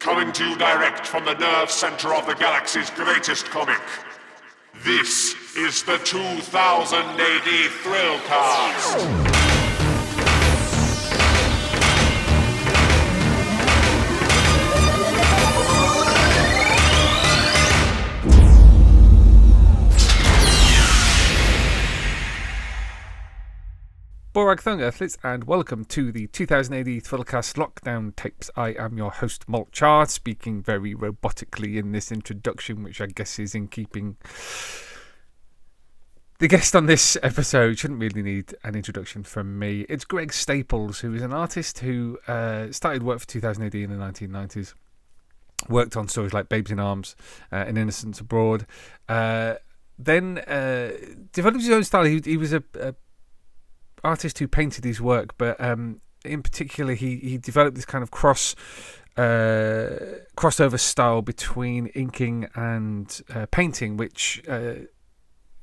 Coming to you direct from the nerve center of the galaxy's greatest comic. This is the 2000 AD Thrillcast. Borag Thung Earthlets, and welcome to the 2000 AD Thrillcast Lockdown Tapes. I am your host, Malchar, speaking very robotically in this introduction, which I guess is in keeping. The guest on this episode shouldn't really need an introduction from me. It's Greg Staples, who is an artist who started work for 2000 AD in the 1990s, worked on stories like Babes in Arms and Innocents Abroad, then developed his own style. He was a artist who painted his work, but in particular he developed this kind of crossover style between inking and painting, which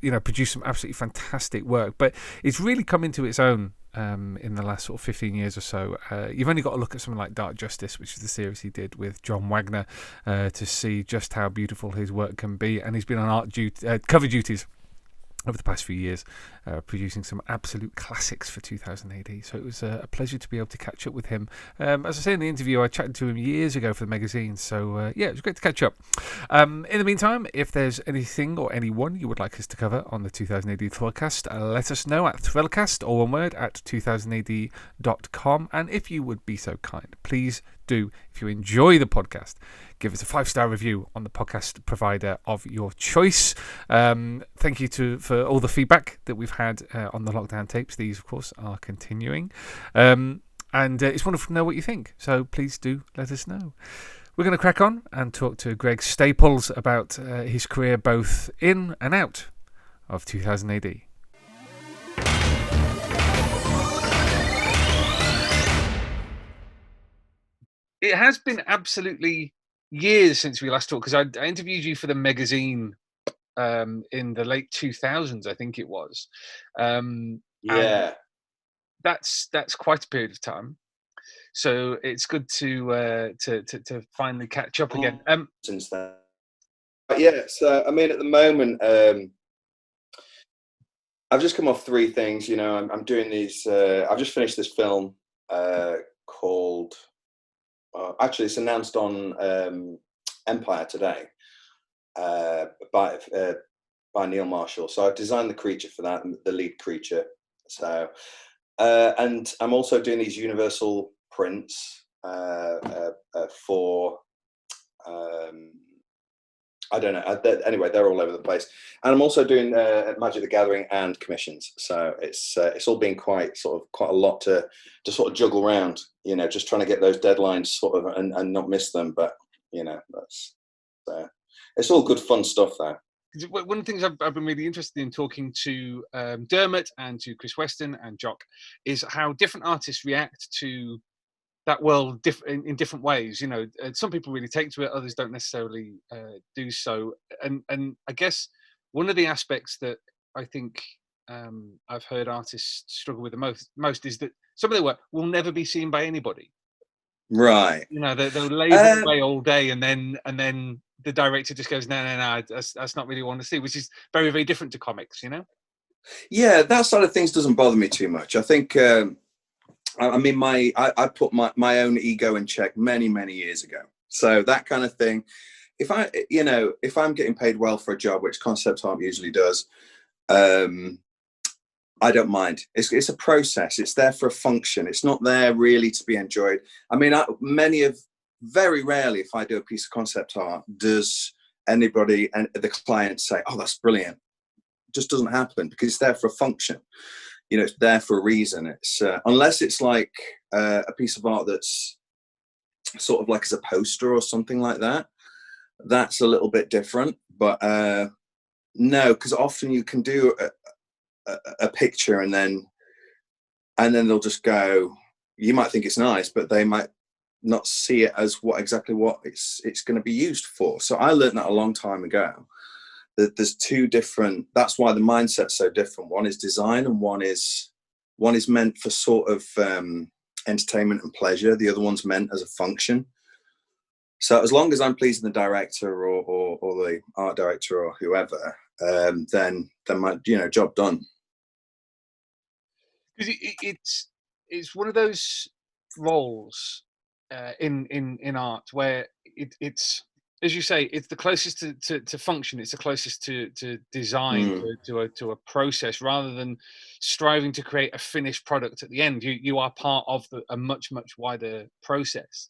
produced some absolutely fantastic work. But it's really come into its own in the last sort of 15 years or so. You've only got to look at something like Dark Justice, which is the series he did with John Wagner, to see just how beautiful his work can be. And he's been on cover duties over the past few years, producing some absolute classics for 2000 AD. So it was a pleasure to be able to catch up with him. As I say in the interview, I chatted to him years ago for the magazine. So it was great to catch up. In the meantime, if there's anything or anyone you would like us to cover on the 2000 AD Thrillcast, let us know at thrillcast, all one word, at 2000ad.com. And if you would be so kind, please do, if you enjoy the podcast, give us a 5-star review on the podcast provider of your choice. Thank you for all the feedback that we've had on the lockdown tapes. These, of course, are continuing. And it's wonderful to know what you think. So please do let us know. We're going to crack on and talk to Greg Staples about his career both in and out of 2000 AD. It has been absolutely years since we last talked, because I interviewed you for the magazine in the late 2000s, I think it was. Yeah, that's quite a period of time. So it's good to finally catch up again. Since then, so I mean, at the moment, I've just come off 3 things. You know, I'm doing these. I've just finished this film called. Actually, it's announced on Empire today by Neil Marshall. So I've designed the creature for that, the lead creature. So and I'm also doing these universal prints for I don't know. Anyway, they're all over the place. And I'm also doing Magic the Gathering and commissions. So it's all been quite a lot to sort of juggle around. You know, just trying to get those deadlines sort of and not miss them. But you know, that's it's all good fun stuff though. One of the things I've been really interested in talking to Dermot and to Chris Weston and Jock is how different artists react to that world in different ways. You know, some people really take to it, others don't necessarily do so. And I guess one of the aspects that I think I've heard artists struggle with the most is that some of their work will never be seen by anybody. Right. You know, they'll label it away all day, and then the director just goes, no, that's not really what I want to see, which is very, very different to comics. You know. Yeah, that side of things doesn't bother me too much. I think. I mean, I put my own ego in check many years ago. So that kind of thing. If I'm getting paid well for a job, which concept art usually does, I don't mind. It's a process. It's there for a function. It's not there really to be enjoyed. I mean, very rarely, if I do a piece of concept art, does anybody and the client say, "Oh, that's brilliant." It just doesn't happen, because it's there for a function. You know, it's there for a reason. It's unless it's like a piece of art that's sort of like as a poster or something like that. That's a little bit different. But no, because often you can do a picture and then they'll just go. You might think it's nice, but they might not see it as what it's going to be used for. So I learned that a long time ago. That there's 2 different. That's why the mindset's so different. One is design, and one is meant for sort of entertainment and pleasure. The other one's meant as a function. So as long as I'm pleasing the director or the art director or whoever, then my job done. Because it's one of those roles in art where it's, as you say, it's the closest to function. It's the closest to design, to a process, rather than striving to create a finished product at the end. You are part of a much wider process.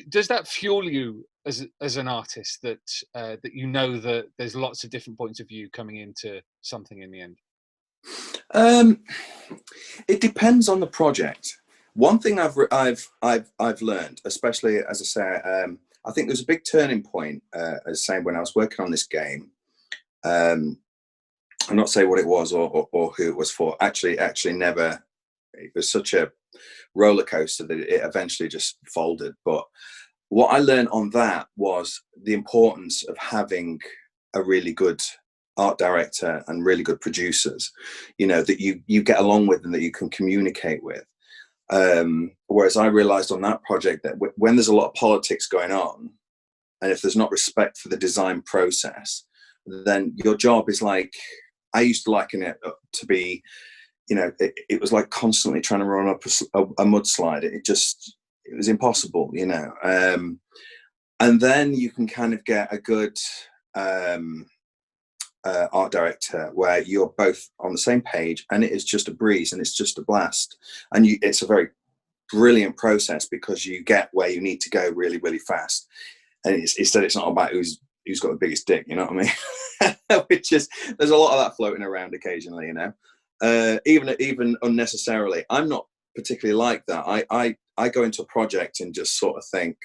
Does that fuel you as an artist, that that there's lots of different points of view coming into something in the end? It depends on the project. One thing I've learned, especially, as I say, I think there's a big turning point, as saying, when I was working on this game. I'm not saying what it was or who it was for. Actually, never. It was such a roller coaster that it eventually just folded. But what I learned on that was the importance of having a really good art director and really good producers, that you get along with and that you can communicate with. Whereas I realized on that project that when there's a lot of politics going on, and if there's not respect for the design process, then your job is like, I used to liken it to be, it was like constantly trying to run up a mudslide. It was impossible, and then you can kind of get a good art director where you're both on the same page, and it is just a breeze and it's just a blast, and it's a very brilliant process because you get where you need to go really, really fast. And it's not about who's got the biggest dick, you know what I mean? Which is, there's a lot of that floating around occasionally, even unnecessarily. I'm not particularly like that. I go into a project and just sort of think,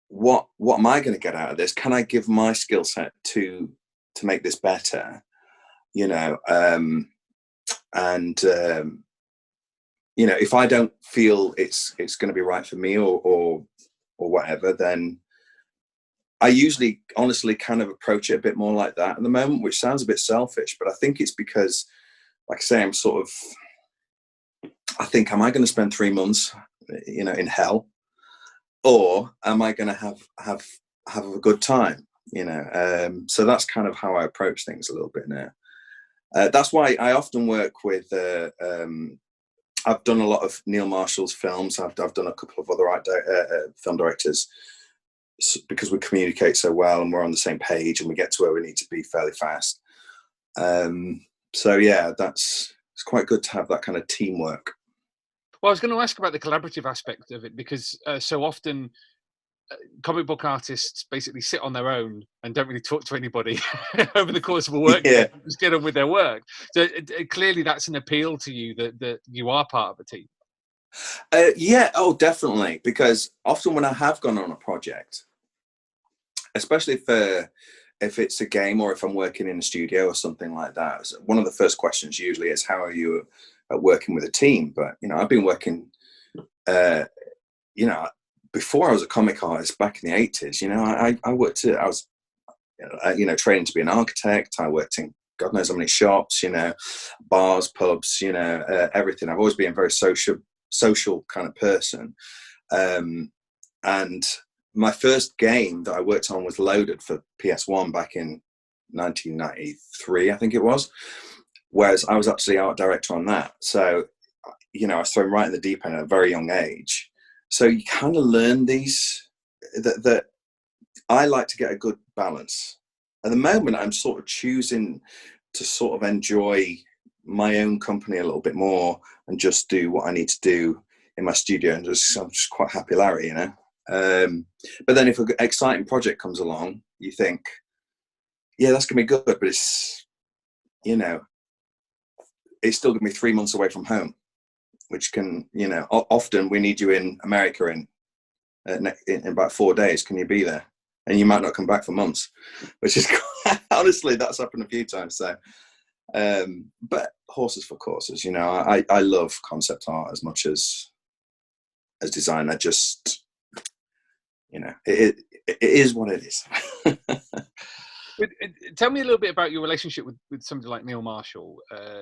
what am I going to get out of this? Can I give my skill set to make this better? If I don't feel it's going to be right for me or whatever, then I usually honestly kind of approach it a bit more like that at the moment, which sounds a bit selfish, but I think it's because, like I say, I think, am I going to spend 3 months, in hell? Or am I going to have a good time? So that's kind of how I approach things a little bit now. That's why I often work with. I've done a lot of Neil Marshall's films. I've done a couple of other film directors, because we communicate so well and we're on the same page and we get to where we need to be fairly fast. So yeah, it's quite good to have that kind of teamwork. Well, I was going to ask about the collaborative aspect of it, because so often comic book artists basically sit on their own and don't really talk to anybody over the course of a work day, just get on with their work. So clearly that's an appeal to you, that you are part of a team. Yeah, oh, definitely. Because often when I have gone on a project, especially if it's a game or if I'm working in a studio or something like that, one of the first questions usually is, how are you at working with a team? But, I've been working, before I was a comic artist back in the 80s, I worked I was, training to be an architect. I worked in God knows how many shops, bars, pubs, everything. I've always been a very social kind of person. And my first game that I worked on was Loaded for PS1 back in 1993, I think it was. Whereas I was actually art director on that. So, I was thrown right in the deep end at a very young age. So you kind of learn these, that I like to get a good balance. At the moment, I'm sort of choosing to sort of enjoy my own company a little bit more and just do what I need to do in my studio. And I'm just quite happy Larry, But then if an exciting project comes along, you think, yeah, that's going to be good, but it's, it's still going to be 3 months away from home, which can, often we need you in America in about 4 days. Can you be there? And you might not come back for months, which is honestly, that's happened a few times. So, but horses for courses, I love concept art as much as design. I just, it is what it is. Tell me a little bit about your relationship with somebody like Neil Marshall,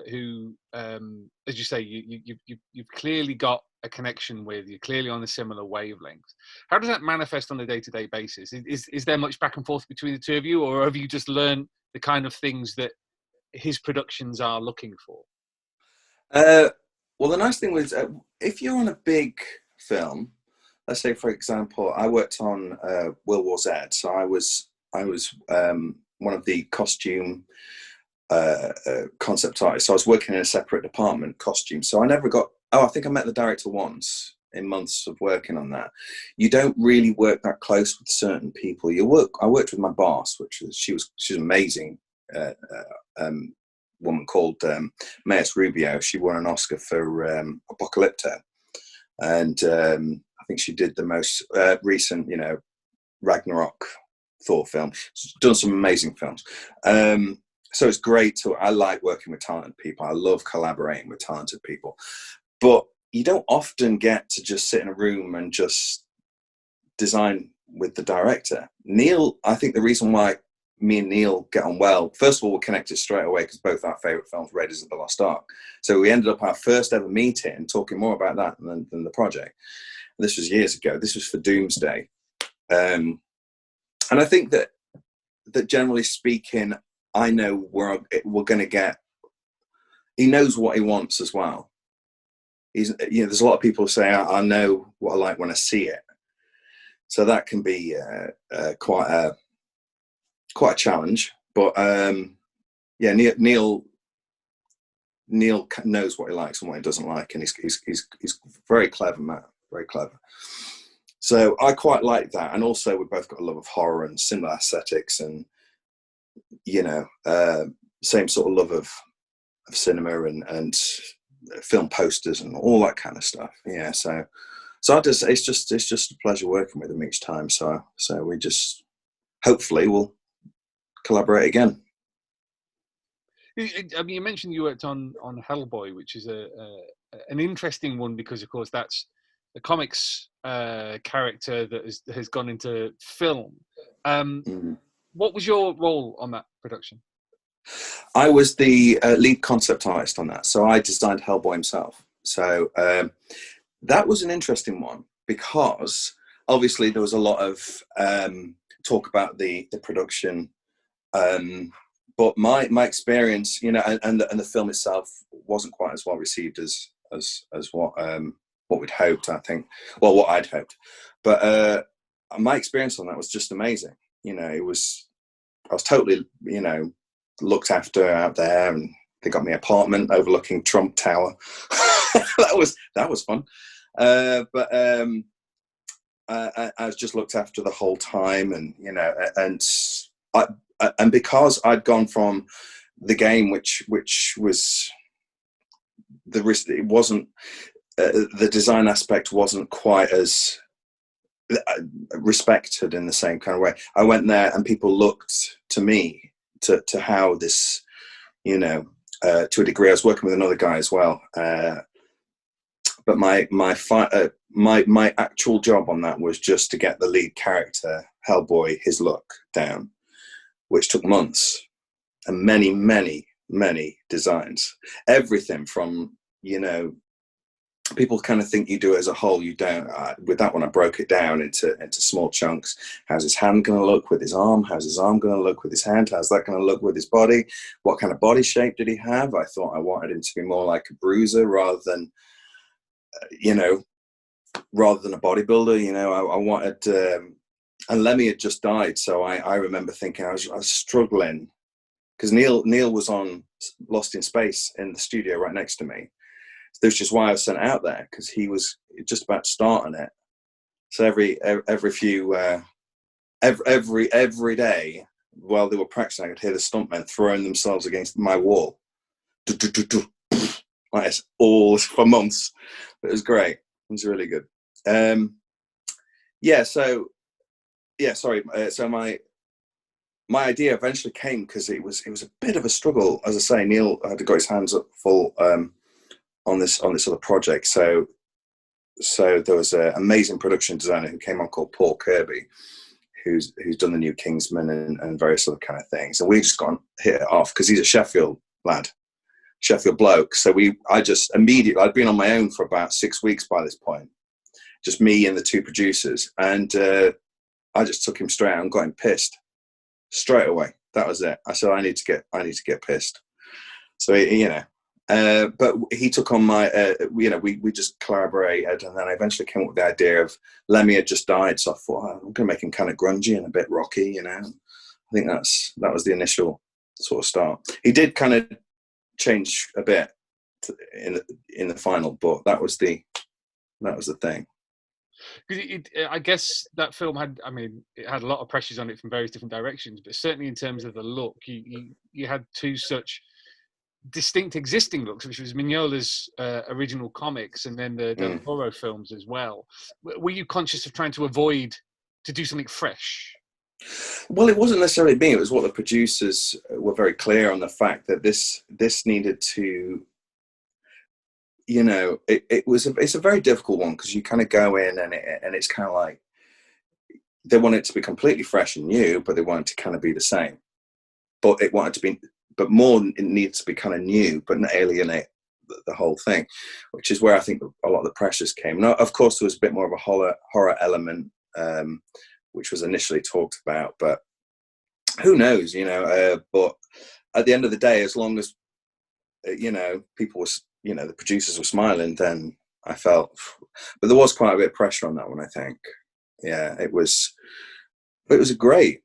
who, as you say, you've clearly got a connection with. You're clearly on a similar wavelength. How does that manifest on a day-to-day basis? Is there much back and forth between the two of you, or have you just learned the kind of things that his productions are looking for? Well, the nice thing was, if you're on a big film, let's say, for example, I worked on World War Z, so I was one of the costume concept artists. So I was working in a separate department, costume. So I never got. Oh, I think I met the director once in months of working on that. You don't really work that close with certain people. I worked with my boss, she's amazing. Woman called Maes Rubio. She won an Oscar for Apocalypto, and I think she did the most recent, Ragnarok Thor film. She's done some amazing films. So it's great I like working with talented people. I love collaborating with talented people, but you don't often get to just sit in a room and just design with the director. Neil, I think the reason why me and Neil get on well, first of all, we're connected straight away because both our favourite films, Raiders of the Lost Ark. So we ended up our first ever meeting talking more about that than the project. And this was years ago. This was for Doomsday. And I think that generally speaking, I know we're going to get, he knows what he wants as well. There's a lot of people say, I know what I like when I see it. So that can be quite a challenge, but Neil knows what he likes and what he doesn't like, and he's very clever, Matt, very clever. So I quite like that, and also we both got a love of horror and similar aesthetics, and same sort of love of cinema and film posters and all that kind of stuff. Yeah, so it's just a pleasure working with him each time. So we just hopefully will collaborate again. I mean, you mentioned you worked on Hellboy, which is an interesting one because, of course, that's the comics character that has gone into film. What was your role on that production? I was the lead concept artist on that, so I designed Hellboy himself. So that was an interesting one because obviously there was a lot of talk about the production. But my experience, and the film itself wasn't quite as well received as what we'd hoped. I think, well, what I'd hoped. But my experience on that was just amazing. I was totally, looked after out there, and they got me an apartment overlooking Trump Tower. that was fun. But I was just looked after the whole time, and and because I'd gone from the game, which was the risk, it wasn't the design aspect wasn't quite as respected in the same kind of way. I went there, and people looked to me to how this, to a degree. I was working with another guy as well, but my actual job on that was just to get the lead character Hellboy his look down, which took months and many, many, many designs. Everything from, people kind of think you do it as a whole. You don't. With that one, I broke it down into small chunks. How's his hand going to look with his arm? How's his arm going to look with his hand? How's that going to look with his body? What kind of body shape did he have? I thought I wanted him to be more like a bruiser rather than, rather than a bodybuilder. I wanted... and Lemmy had just died, so I remember thinking I was struggling because Neil was on Lost in Space in the studio right next to me. So that's just why I was sent out there, because he was just about to start on it. So every day while they were practicing, I could hear the stuntmen throwing themselves against my wall, like this, all for months. It was great. It was really good. So my idea eventually came because it was a bit of a struggle. As I say, Neil had got his hands up full on this other project. So there was an amazing production designer who came on called Paul Kirby, who's done the new Kingsman and various other kind of things. And we just hit it off because he's a Sheffield lad. Sheffield bloke. So I just immediately, I'd been on my own for about 6 weeks by this point, just me and the two producers. And I just took him straight out and got him pissed straight away. That was it. I said, I need to get pissed. So, but he took on my, we just collaborated, and then I eventually came up with the idea of Lemmy had just died. So I thought, I'm going to make him kind of grungy and a bit rocky, I think that was the initial sort of start. He did kind of change a bit in the final, but that was the thing. I guess that film it had a lot of pressures on it from various different directions, but certainly in terms of the look, you had two such distinct existing looks, which was Mignola's original comics and then the Del Toro films as well. Were you conscious of trying to avoid to do something fresh? Well, it wasn't necessarily me. It was what the producers were very clear on the fact that this needed to, it's a very difficult one, because you kind of go in and it's kind of like they want it to be completely fresh and new, but they want it to kind of be the same. But it needs to be kind of new, but not alienate the whole thing, which is where I think a lot of the pressures came. Now, of course, there was a bit more of a horror element, which was initially talked about, but who knows, but at the end of the day, as long as, people were, the producers were smiling, then I felt, but there was quite a bit of pressure on that one, I think. Yeah, it was a great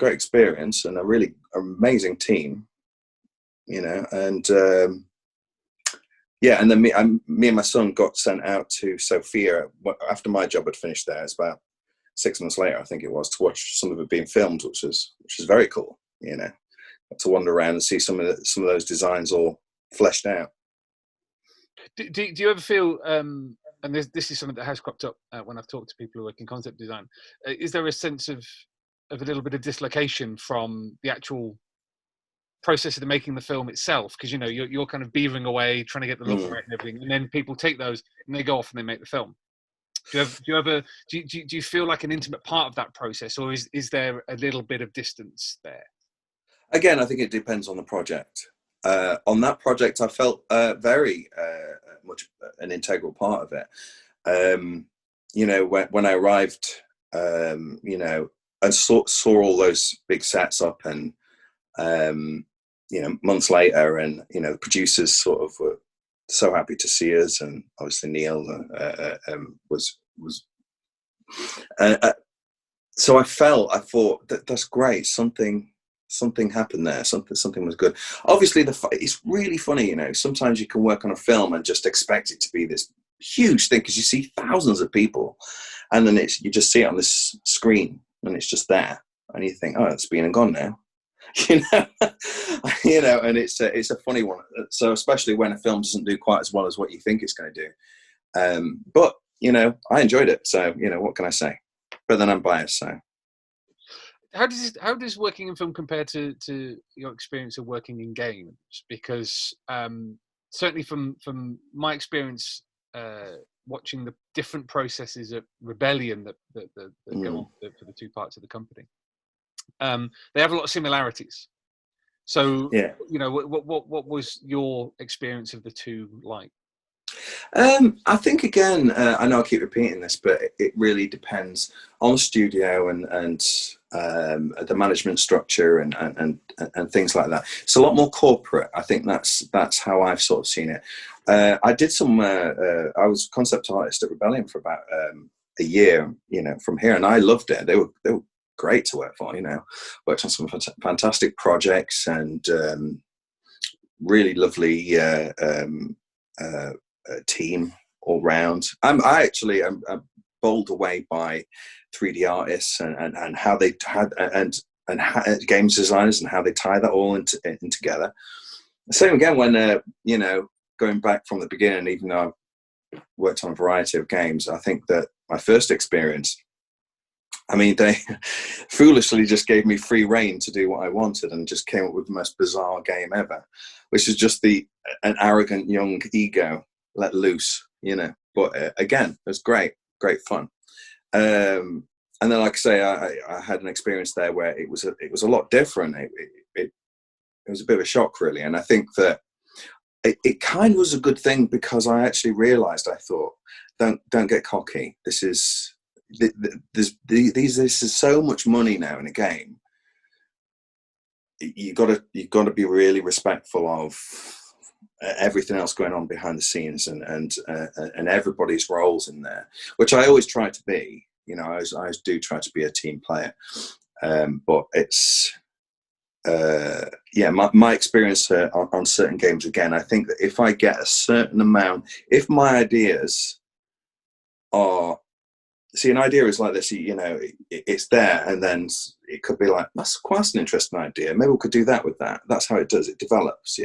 experience and a really amazing team, and and then me and my son got sent out to Sofia after my job had finished there. It's about 6 months later, I think it was, to watch some of it being filmed, which was very cool, to wander around and see some of those designs all fleshed out. Do you ever feel, and this is something that has cropped up when I've talked to people who work in concept design, is there a sense of a little bit of dislocation from the actual process of making the film itself? Because you're kind of beavering away, trying to get the look right and everything, and then people take those and they go off and they make the film. Do you feel like an intimate part of that process, or is there a little bit of distance there? Again, I think it depends on the project. On that project, I felt very much an integral part of it. When I arrived, and saw all those big sets up, and months later, and the producers sort of were so happy to see us, and obviously Neil was. So I thought that's great. Something happened there. Something was good. Obviously, it's really funny. Sometimes you can work on a film and just expect it to be this huge thing, because you see thousands of people, and then you just see it on this screen, and it's just there, and you think, oh, it's been and gone now. And it's a funny one. So especially when a film doesn't do quite as well as what you think it's going to do. But I enjoyed it. So what can I say? But then I'm biased. So how does working in film compare to your experience of working in games? Because certainly from my experience watching the different processes of rebellion that go on for the two parts of the company, they have a lot of similarities. So what was your experience of the two like? I think, again, I know I keep repeating this, but it really depends on the studio and the management structure and things like that. It's a lot more corporate. I think that's how I've sort of seen it. I did I was concept artist at Rebellion for about a year, from here, and I loved it. They were great to work for. Worked on some fantastic projects and really lovely team all round. I'm bowled away by 3D artists and how they had and games designers and how they tie that all in together. Same again when going back from the beginning, even though I've worked on a variety of games, I think that my first experience, they foolishly just gave me free rein to do what I wanted and just came up with the most bizarre game ever, which is just an arrogant young ego let loose, But again, it was great fun. And then, like I say, I had an experience there where it was a lot different. was a bit of a shock, really. And I think that it kind of was a good thing, because I actually realised, I thought, don't get cocky. This is so much money now in a game. You got to be really respectful of everything else going on behind the scenes, and everybody's roles in there, which I always try to be. You know, I always do try to be a team player, but it's my experience on certain games. Again, I think that if I get a certain amount, if my ideas are, see, an idea is like this, you know, it's there, and then it could be like, that's quite an interesting idea, maybe we could do that with that. That's how it does, it develops.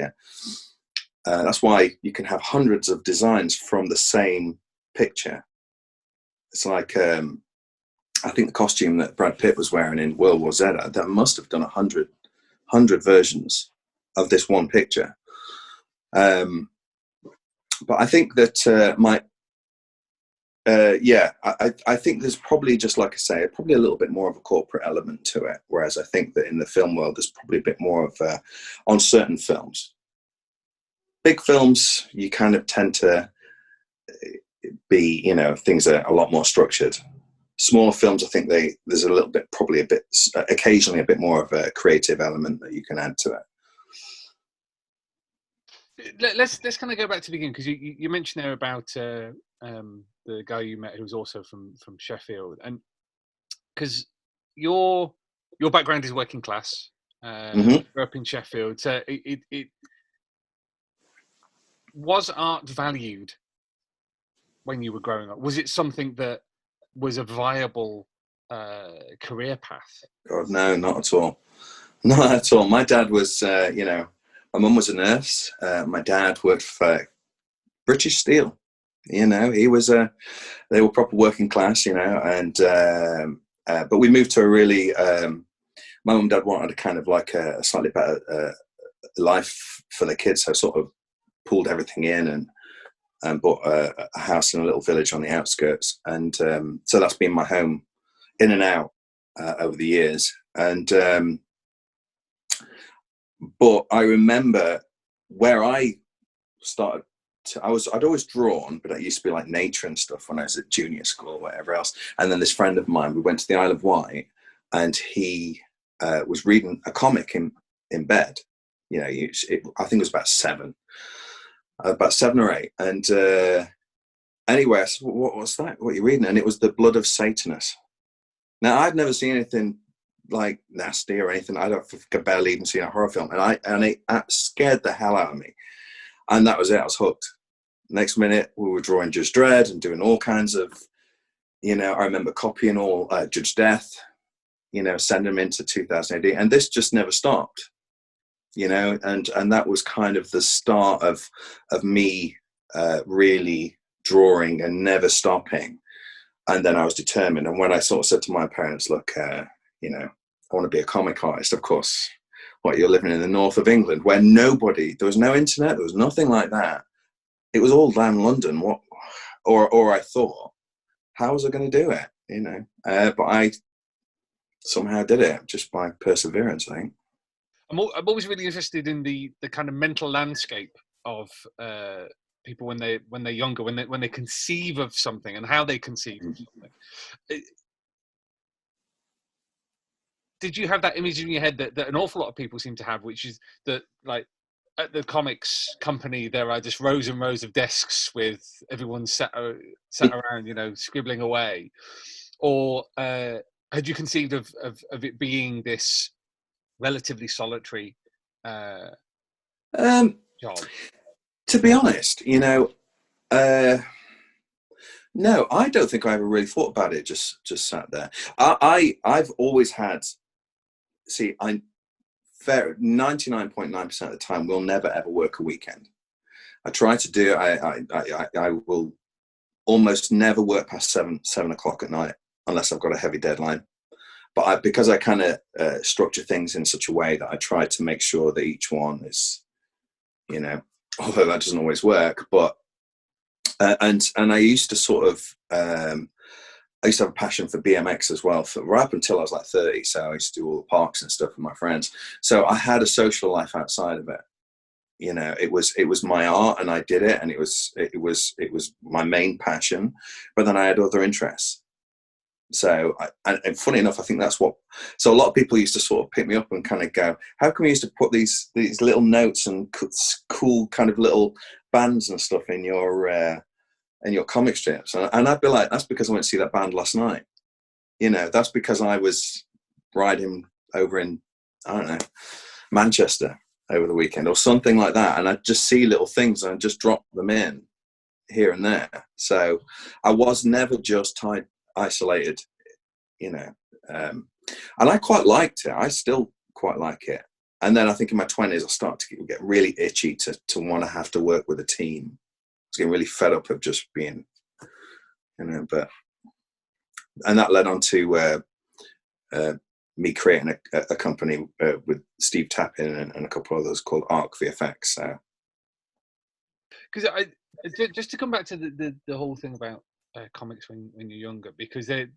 That's why you can have hundreds of designs from the same picture. It's like I think the costume that Brad Pitt was wearing in World War Z, that must have done 100 versions of this one picture. But I think that I think there's probably, just like I say, probably a little bit more of a corporate element to it. Whereas I think that in the film world, there's probably a bit more of on certain films. Big films, you kind of tend to be, you know, things are a lot more structured. Smaller films, I think there's a little bit, probably a bit, occasionally a bit more of a creative element that you can add to it. Let's kind of go back to the beginning, because you mentioned there about the guy you met who was also from Sheffield, and because your background is working class, grew up in Sheffield, so it was art valued when you were growing up? Was it something that was a viable career path? God, no, not at all. Not at all. My dad was, you know, my mum was a nurse. My dad worked for British Steel. You know, he was they were proper working class, you know, and but we moved to a really, my mum and dad wanted a kind of like a slightly better life for the kids, so sort of pulled everything in and bought a house in a little village on the outskirts, and so that's been my home in and out over the years. And but I remember where I started I'd always drawn, but it used to be like nature and stuff when I was at junior school or whatever else. And then this friend of mine, we went to the Isle of Wight, and he was reading a comic in bed. You know, I think it was about seven or eight. And anyway, I said, what's that? What are you reading? And it was The Blood of Satanists. Now, I'd never seen anything like nasty or anything. I could barely even see a horror film. And it scared the hell out of me. And that was it. I was hooked. Next minute, we were drawing Judge Dredd and doing all kinds of, you know, I remember copying all Judge Death, you know, sending them into 2000 AD. And this just never stopped, you know, and that was kind of the start of me really drawing and never stopping. And then I was determined. And when I sort of said to my parents, look, you know, I want to be a comic artist, of course. What, you're living in the north of England where there was no internet, there was nothing like that. It was all down London. Or I thought, how was I going to do it? You know, but I somehow did it just by perseverance, I think. I'm always really interested in the kind of mental landscape of people when they're younger, when they conceive of something and how they conceive of something. Did you have that image in your head that an awful lot of people seem to have, which is that, like, at the comics company, there are just rows and rows of desks with everyone sat around, you know, scribbling away? Or had you conceived of it being this relatively solitary job? To be honest, you know, no, I don't think I ever really thought about it. Just sat there. I've always had. See, 99.9% of the time will never ever work a weekend. I try to do. I will almost never work past 7 o'clock at night unless I've got a heavy deadline. But because I kind of structure things in such a way that I try to make sure that each one is, you know, although that doesn't always work, but and I used to sort of I used to have a passion for BMX as well, right up until I was like 30. So I used to do all the parks and stuff with my friends. So I had a social life outside of it. You know, it was my art, and I did it, and it was my main passion. But then I had other interests. So, and funny enough, I think that's what. So a lot of people used to sort of pick me up and kind of go, "How come you used to put these little notes and cool kind of little bands and stuff in your comic strips?" And I'd be like, "That's because I went to see that band last night. You know, that's because I was riding over in, I don't know, Manchester over the weekend or something like that, and I'd just see little things and I'd just drop them in here and there. So I was never just isolated, you know, and I quite liked it. I still quite like it. And then I think in my 20s I started to get really itchy to want to have to work with a team. I was getting really fed up of just being, you know, and that led on to me creating a company with Steve Tappin and a couple of others called Arc VFX. So, because I just to come back to the whole thing about comics when you're younger, because the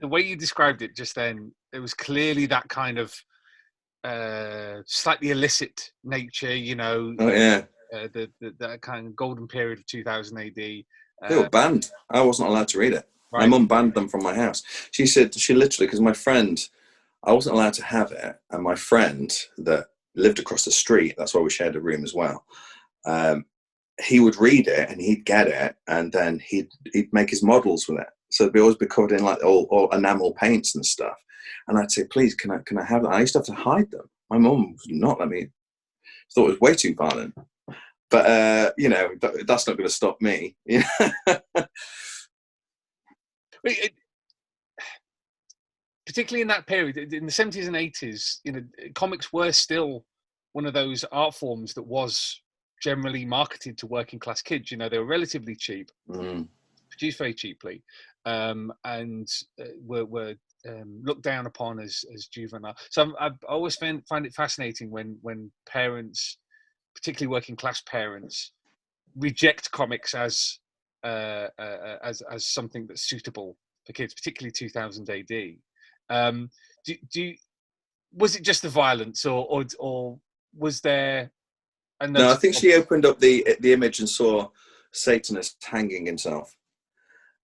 way you described it just then, it was clearly that kind of slightly illicit nature, you know. Oh yeah, that kind of golden period of 2000 AD. They were banned. I wasn't allowed to read it. Right. My mum banned them from my house. She said, she literally, because my friend, I wasn't allowed to have it, and my friend that lived across the street, that's why we shared a room as well, he would read it and he'd get it, and then he'd make his models with it. So it'd always be covered in like all enamel paints and stuff. And I'd say, please, can I have that? I used to have to hide them. My mum would not let me. Thought it was way too violent. But you know, that's not going to stop me. Particularly in that period, in the 70s and 80s, you know, comics were still one of those art forms that was generally marketed to working class kids. You know, they were relatively cheap, produced very cheaply, and were looked down upon as juvenile. So I always find it fascinating when parents, particularly working class parents, reject comics as something that's suitable for kids, particularly 2000 AD. Was it just the violence, or was there? No, I think she opened up the image and saw Satanist hanging himself,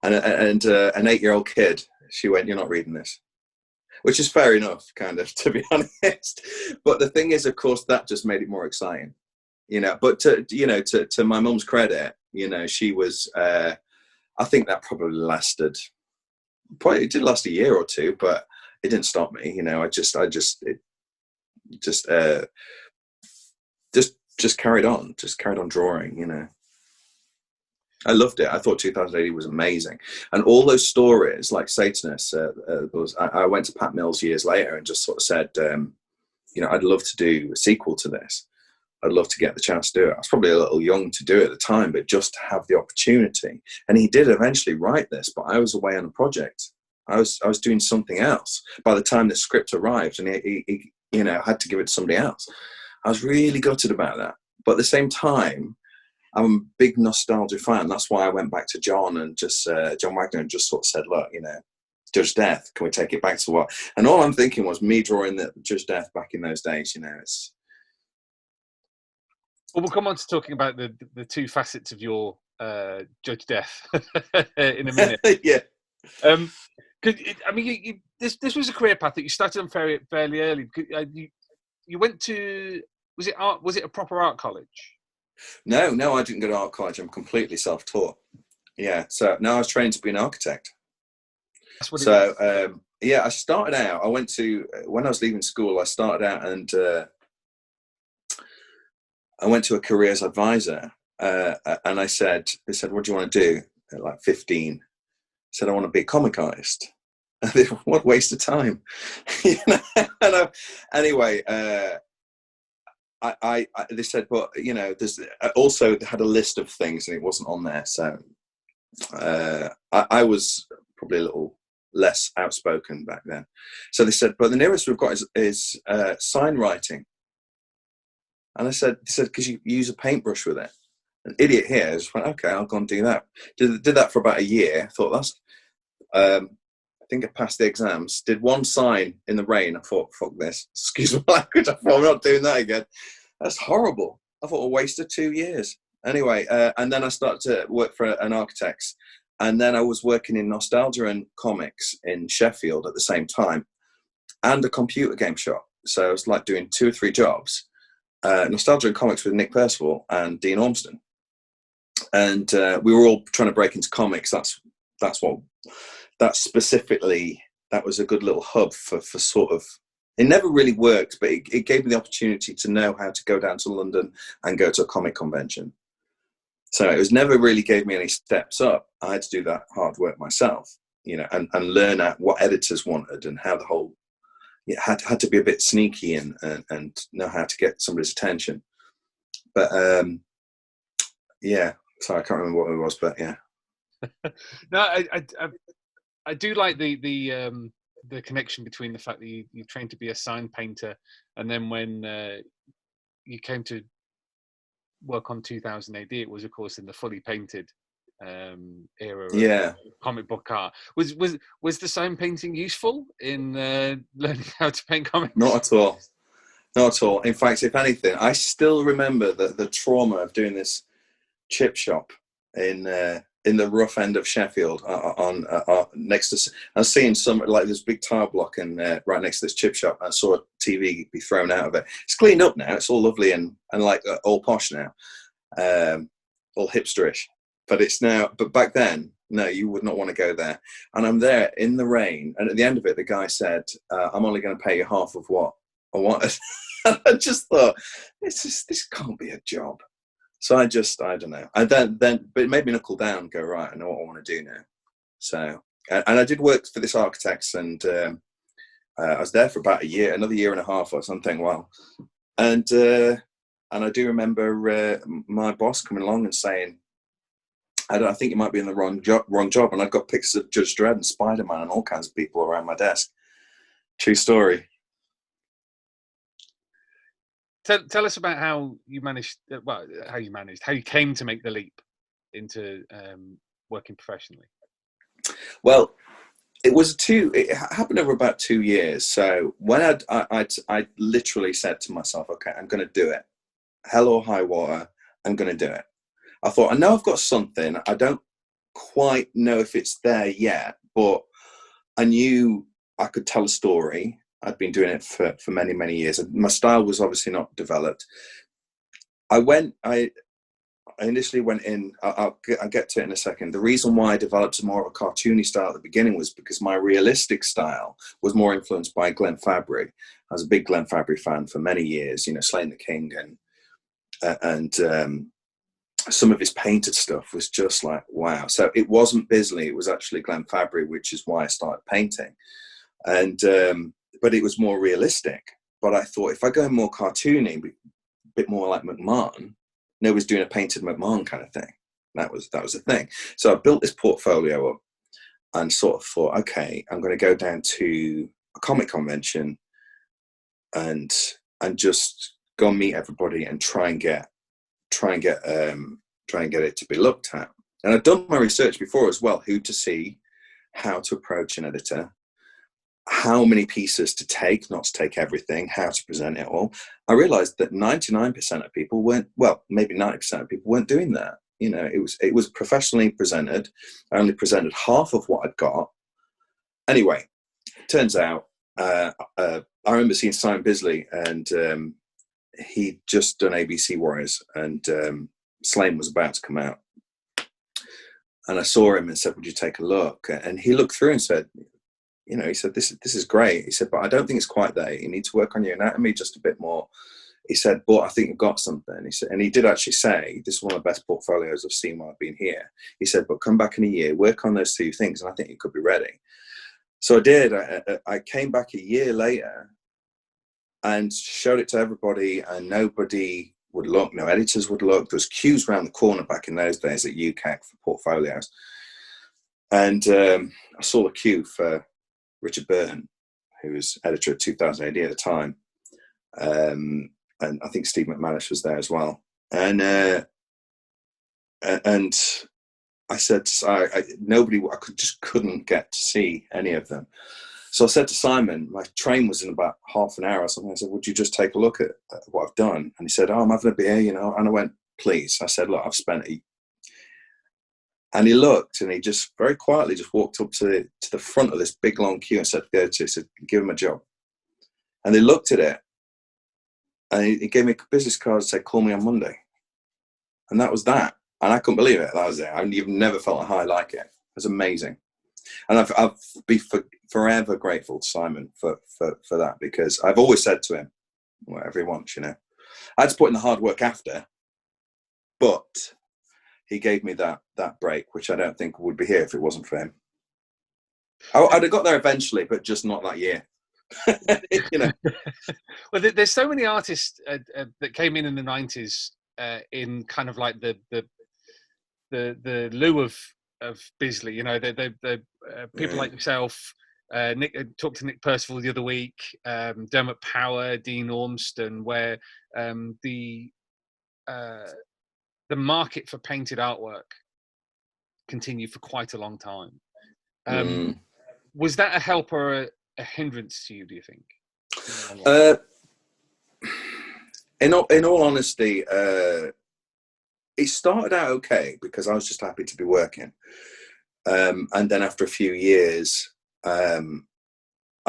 and an 8-year-old kid. She went, "You're not reading this," which is fair enough, kind of, to be honest. But the thing is, of course, that just made it more exciting, you know. But to my mum's credit, you know, she was. I think that probably lasted. Probably it did last a year or two, but it didn't stop me. You know, I just carried on, drawing. You know, I loved it. I thought 2080 was amazing, and all those stories like Satanists. I went to Pat Mills years later and just sort of said, you know, I'd love to do a sequel to this. I'd love to get the chance to do it. I was probably a little young to do it at the time, but just to have the opportunity. And he did eventually write this, but I was away on a project. I was doing something else by the time the script arrived, and he you know, had to give it to somebody else. I was really gutted about that. But at the same time, I'm a big nostalgia fan. That's why I went back to John and just John Wagner and just sort of said, look, you know, Judge Death, can we take it back to what? And all I'm thinking was me drawing the Judge Death back in those days. You know, it's. Well, we'll come on to talking about the two facets of your Judge Death in a minute. Yeah. I mean, this was a career path that you started on fairly early. You went to, was it a proper art college? No, I didn't go to art college. I'm completely self-taught. Yeah, so now I was trained to be an architect. That's what I started out. I went to, when I was leaving school, I started out and I went to a careers advisor, and they said, "What do you want to do?" At like 15, I said, "I want to be a comic artist." They said, "What waste of time!" You know? Anyway, they said, "But you know, there's also they had a list of things, and it wasn't on there." So I was probably a little less outspoken back then. So they said, "But the nearest we've got is sign writing." And I said, "Because you use a paintbrush with it." An idiot here just went, "Okay, I'll go and do that." Did that for about a year. Thought that's think I passed the exams. Did one sign in the rain. I thought, fuck this. Excuse my language. I thought, I'm not doing that again. That's horrible. I thought I wasted 2 years. Anyway, and then I started to work for an architect's. And then I was working in Nostalgia and Comics in Sheffield at the same time, and a computer game shop. So I was like doing 2 or 3 jobs. Nostalgia and Comics with Nick Percival and Dean Ormston. And we were all trying to break into comics. That was a good little hub for sort of, it never really worked, but it gave me the opportunity to know how to go down to London and go to a comic convention. So it was never really gave me any steps up. I had to do that hard work myself, you know, and learn out what editors wanted and how the whole, had to be a bit sneaky and know how to get somebody's attention. But yeah, sorry, I can't remember what it was, but yeah. No, I do like the connection between the fact that you trained to be a sign painter, and then when you came to work on 2000 AD, it was of course in the fully painted era of comic book art. Was the sign painting useful in learning how to paint comics? Not at all. In fact, if anything, I still remember the trauma of doing this chip shop in the rough end of Sheffield on next to. I was seeing some like this big tile block and right next to this chip shop. I saw a TV be thrown out of it. It's cleaned up now. It's all lovely and like all posh now, all hipsterish. But back then, no, you would not want to go there. And I'm there in the rain, and at the end of it, the guy said, "I'm only going to pay you half of what I wanted." I just thought, this can't be a job. So I don't know. But it made me knuckle down and go, right, I know what I want to do now. So, and I did work for this architects, and I was there for about another year and a half or something. Wow. And I do remember my boss coming along and saying, I think you might be in the wrong job. And I've got pictures of Judge Dredd and Spider-Man and all kinds of people around my desk. True story. Tell us about how you came to make the leap into working professionally. Well, it happened over about 2 years. So when I literally said to myself, okay, I'm going to do it. Hell or high water, I'm going to do it. I thought, I know I've got something. I don't quite know if it's there yet, but I knew I could tell a story. I'd been doing it for many, many years. My style was obviously not developed. I initially went in, I'll get to it in a second. The reason why I developed more of a cartoony style at the beginning was because my realistic style was more influenced by Glenn Fabry. I was a big Glenn Fabry fan for many years, you know, Sláine the King and some of his painted stuff was just like, wow. So it wasn't Bisley, it was actually Glenn Fabry, which is why I started painting. And, but it was more realistic. But I thought if I go more cartoony, a bit more like McMahon, nobody's doing a painted McMahon kind of thing. That was the thing. So I built this portfolio up and sort of thought, okay, I'm going to go down to a comic convention and just go and meet everybody and try and get it to be looked at. And I've done my research before as well, who to see, how to approach an editor, how many pieces to take, not to take everything, how to present it all. I realized that 99% of people weren't, well, maybe 90% of people weren't doing that. You know, it was professionally presented. I only presented half of what I'd got. Anyway, turns out, I remember seeing Simon Bisley, and he'd just done ABC Warriors, and Sláine was about to come out. And I saw him and said, would you take a look? And he looked through and said, you know, he said, this is great. He said, but I don't think it's quite there. You need to work on your anatomy just a bit more. He said, but I think you've got something. He said, and he did actually say, this is one of the best portfolios I've seen while I've been here. He said, but come back in a year, work on those 2 things, and I think you could be ready. So I did. I came back a year later and showed it to everybody, and nobody would look. No editors would look. There was queues around the corner back in those days at UCAC for portfolios. And I saw the queue for Richard Burton, who was editor of 2000 AD at the time. And I think Steve McManus was there as well. And I said, I couldn't get to see any of them. So I said to Simon, my train was in about half an hour or something. I said, would you just take a look at what I've done? And he said, I'm having a beer, And I went, please. I said, look, I've spent it. And he looked, and he just very quietly just walked up to the front of this big long queue and said, give him a job. And they looked at it, and he gave me a business card and said, call me on Monday. And that was that. And I couldn't believe it. That was it. I've never felt a high like it. It was amazing. And I'll be forever grateful to Simon for that, because I've always said to him, whatever he wants, I had to put in the hard work after, but he gave me that break, which I don't think would be here if it wasn't for him. I'd have got there eventually, but just not that year. Well, there's so many artists that came in the 90s in kind of like the lieu of Bisley, the people like yourself. Nick talked to Nick Percival the other week, Dermot Power, Dean Ormston, where the market for painted artwork continued for quite a long time. Was that a help or a hindrance to you, do you think? In all honesty, it started out okay because I was just happy to be working. And then after a few years, I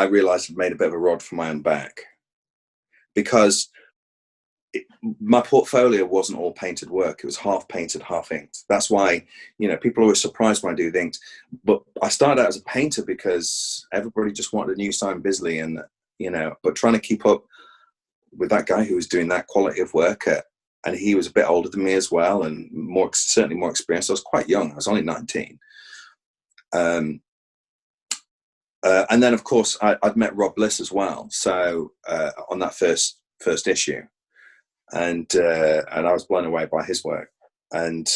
realized I'd made a bit of a rod for my own back, because my portfolio wasn't all painted work. It was half painted, half inked. That's why, people are always surprised when I do things. But I started out as a painter because everybody just wanted a new Simon Bisley, and, but trying to keep up with that guy who was doing that quality of work and he was a bit older than me as well, and certainly more experienced. I was quite young. I was only 19. And then, of course, I'd met Rob Bliss as well. So on that first issue, and I was blown away by his work. And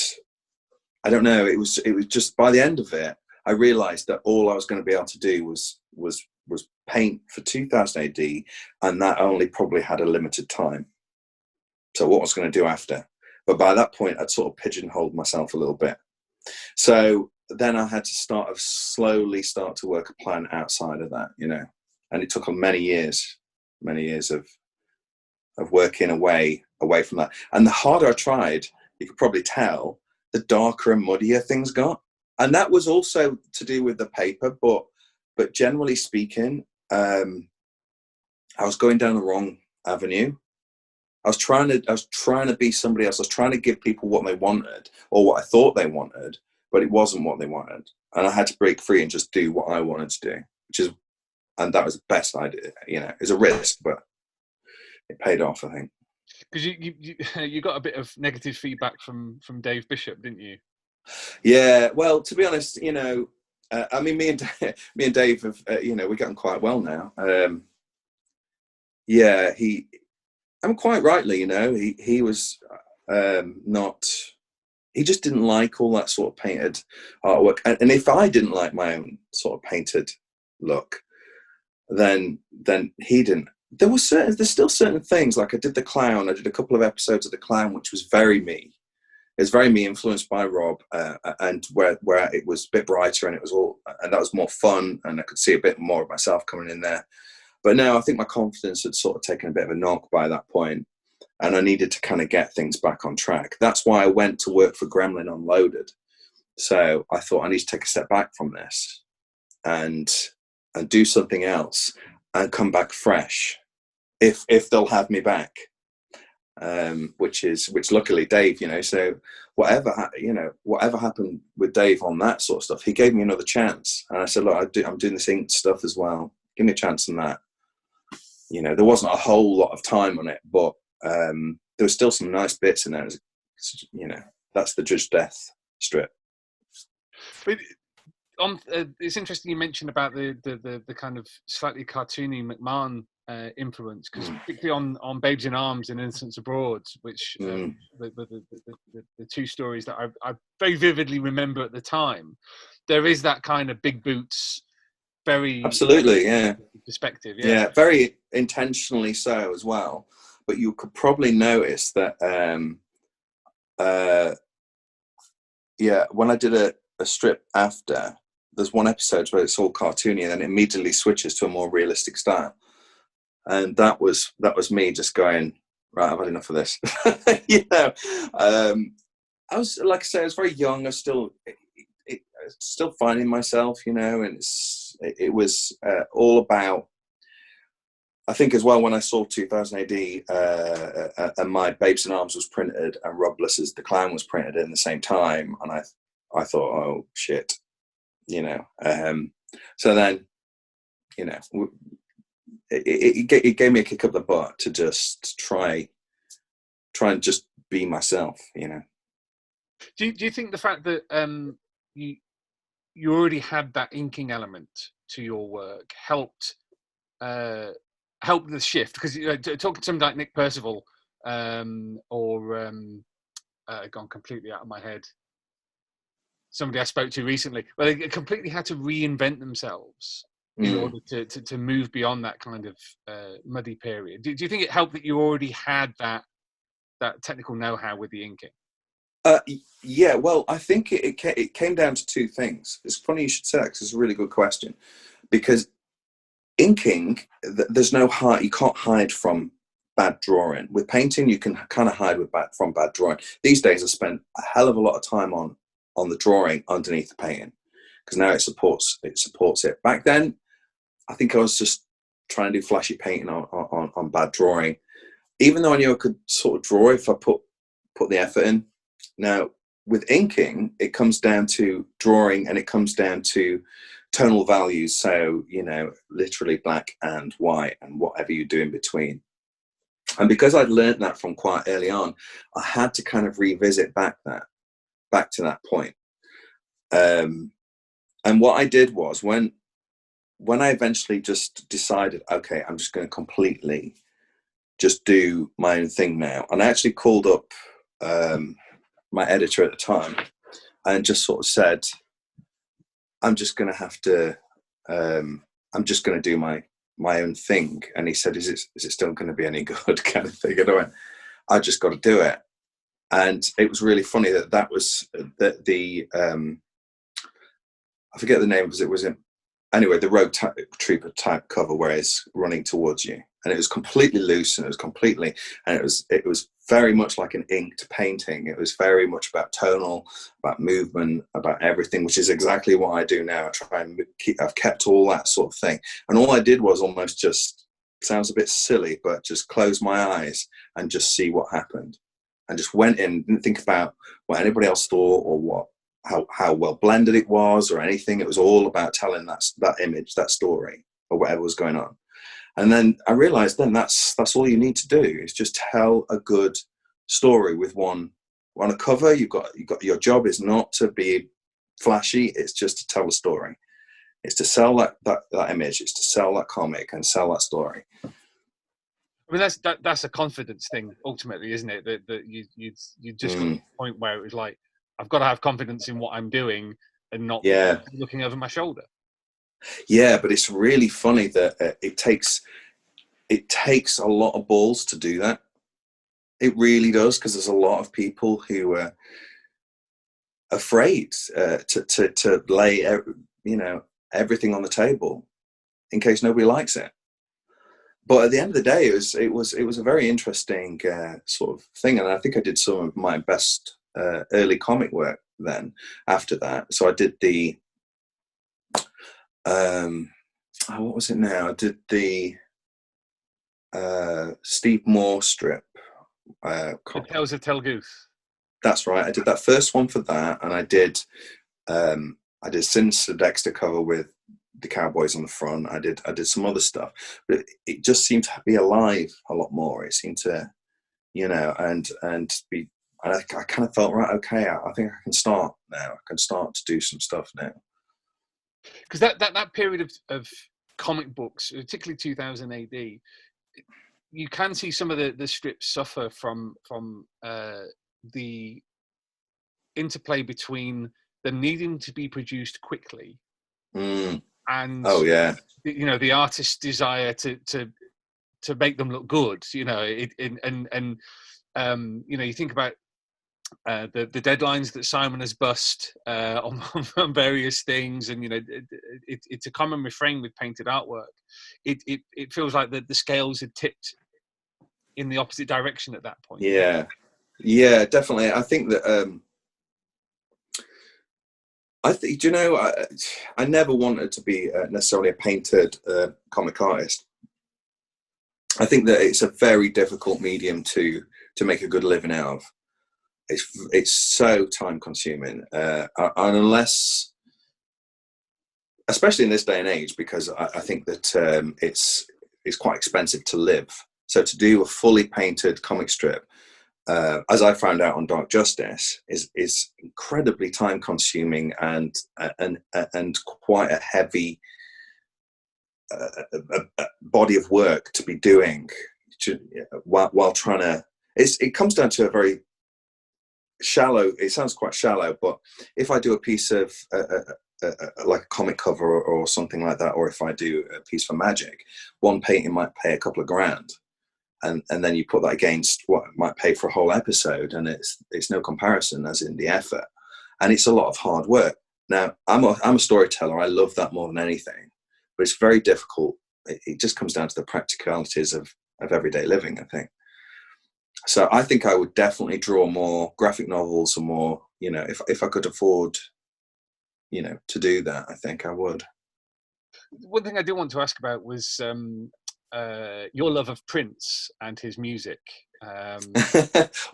I don't know, it was just by the end of it, I realised that all I was going to be able to do was paint for 2000 AD, and that only probably had a limited time. So what I was going to do after. But by that point, I'd sort of pigeonholed myself a little bit. So then I had to slowly start to work a plan outside of that, and it took many years of working away from that. And the harder I tried, you could probably tell, the darker and muddier things got. And that was also to do with the paper, but generally speaking, I was going down the wrong avenue. I was trying to be somebody else. I was trying to give people what they wanted, or what I thought they wanted, but it wasn't what they wanted. And I had to break free and just do what I wanted to do, and that was the best idea. It was a risk, but it paid off, I think. Because you got a bit of negative feedback from Dave Bishop, didn't you? Yeah. Well, to be honest, I mean, me and Dave have, we're getting quite well now. Yeah, I'm quite rightly, he was not. He just didn't like all that sort of painted artwork, and if I didn't like my own sort of painted look, then he didn't. There's still certain things, like I did The Clown. I did a couple of episodes of The Clown, which was very me. It was very me, influenced by Rob, and where it was a bit brighter, and that was more fun, and I could see a bit more of myself coming in there. But no, I think my confidence had sort of taken a bit of a knock by that point, and I needed to kind of get things back on track. That's why I went to work for Gremlin Unloaded. So I thought, I need to take a step back from this and do something else and come back fresh, if they'll have me back. Which luckily Dave, so whatever happened with Dave on that sort of stuff, he gave me another chance. And I said, look, I'm doing this ink stuff as well. Give me a chance on that. There wasn't a whole lot of time on it, but there was still some nice bits in there. That's the Judge Death strip. But it's interesting you mentioned about the kind of slightly cartoony McMahon influence, because particularly on Babes in Arms and Innocents Abroad, which the two stories that I very vividly remember at the time, there is that kind of big boots, very absolutely, yeah, perspective, yeah, very intentionally so as well. But you could probably notice that when I did a strip after, there's one episode where it's all cartoony and then it immediately switches to a more realistic style. And that was me just going, right, I've had enough of this. I was, like I say, I was very young. I was still finding myself, and it was all about, I think as well, when I saw 2000 AD and my Babes in Arms was printed and Rob Bliss's The Clown was printed in the same time, and I thought, oh shit, so then, it gave me a kick up the butt to just try and just be myself, Do you think the fact that you already had that inking element to your work helped the shift? Because talking to somebody like Nick Percival, gone completely out of my head. Somebody I spoke to recently, well, they completely had to reinvent themselves in order to move beyond that kind of muddy period. Do you think it helped that you already had that technical know-how with the inking? Yeah, well, I think it came down to two things. It's funny you should say that, because it's a really good question. Because inking, there's no hide. You can't hide from bad drawing. With painting, you can kind of hide from bad drawing. These days, I spend a hell of a lot of time on the drawing underneath the painting, because now it supports it. Back then, I think I was just trying to do flashy painting on bad drawing, even though I knew I could sort of draw if I put the effort in. Now, with inking, it comes down to drawing, and it comes down to tonal values. So, literally black and white and whatever you do in between. And because I'd learned that from quite early on, I had to kind of revisit back to that point. And what I did was, when I eventually just decided, okay, I'm just going to completely just do my own thing now. And I actually called up my editor at the time and just sort of said, I'm just going to have to, I'm just going to do my own thing. And he said, is it still going to be any good, kind of thing? And I went, I just got to do it. And it was really funny that was the I forget the name, because it was the Rogue Trooper type cover where it's running towards you, and it was completely loose, and it was very much like an inked painting. It was very much about tonal, about movement, about everything, which is exactly what I do now. I try and I've kept all that sort of thing, and all I did was almost just, sounds a bit silly, but just close my eyes and just see what happened, and just went in, didn't think about what anybody else thought or how well blended it was or anything. It was all about telling that image, that story, or whatever was going on. And then I realized that's all you need to do, is just tell a good story with one on a cover. You've got your job is not to be flashy. It's just to tell a story. It's to sell that image. It's to sell that comic and sell that story. I mean, that's a confidence thing ultimately, isn't it? That you just got to the point where it was like, I've got to have confidence in what I'm doing and not looking over my shoulder. Yeah, but it's really funny that it takes a lot of balls to do that. It really does, because there's a lot of people who are afraid to lay everything on the table in case nobody likes it. But at the end of the day, it was a very interesting sort of thing, and I think I did some of my best early comic work then after that. So I did the what was it now? I did the Steve Moore strip. Tales of Telgoose. That's right. I did that first one for that, and I did Sinister Dexter cover with the cowboys on the front. I did some other stuff, but it just seemed to be alive a lot more. It seemed to, and be. And I kind of felt, right, okay, I think I can start now. I can start to do some stuff now. Because that period of comic books, particularly 2000 AD, you can see some of the strips suffer from the interplay between them needing to be produced quickly and the artist's desire to make them look good. You think about the deadlines that Simon has bust on various things, and it's a common refrain with painted artwork. It feels like the scales had tipped in the opposite direction at that point. Yeah, definitely. I think that I never wanted to be necessarily a painted comic artist. I think that it's a very difficult medium to make a good living out of. It's so time consuming, and unless, especially in this day and age, because I think that it's quite expensive to live. So to do a fully painted comic strip, as I found out on Dark Justice, is incredibly time consuming and quite a heavy body of work to be doing while trying to. It comes down to a very shallow. It sounds quite shallow, but if I do a piece of like a comic cover or something like that, or if I do a piece for Magic, one painting might pay a couple of grand. And then you put that against what it might pay for a whole episode, and it's no comparison as in the effort, and it's a lot of hard work. Now I'm a storyteller. I love that more than anything, but it's very difficult. It just comes down to the practicalities of everyday living, I think. So I think I would definitely draw more graphic novels and more, if I could afford, to do that, I think I would. One thing I do want to ask about was your love of Prince and his music. Well,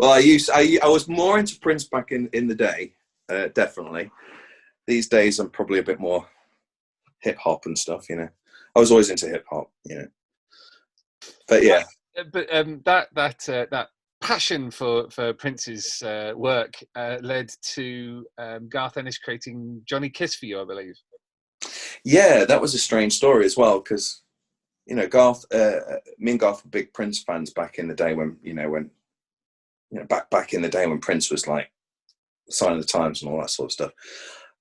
I was more into Prince back in the day, definitely. These days, I'm probably a bit more hip hop and stuff. I was always into hip hop. But yeah. But that passion for Prince's work led to Garth Ennis creating Johnny Kiss for you, I believe. Yeah, that was a strange story as well, because Garth, me and Garth were big Prince fans back in the day when back in the day when Prince was like Sign of the Times and all that sort of stuff,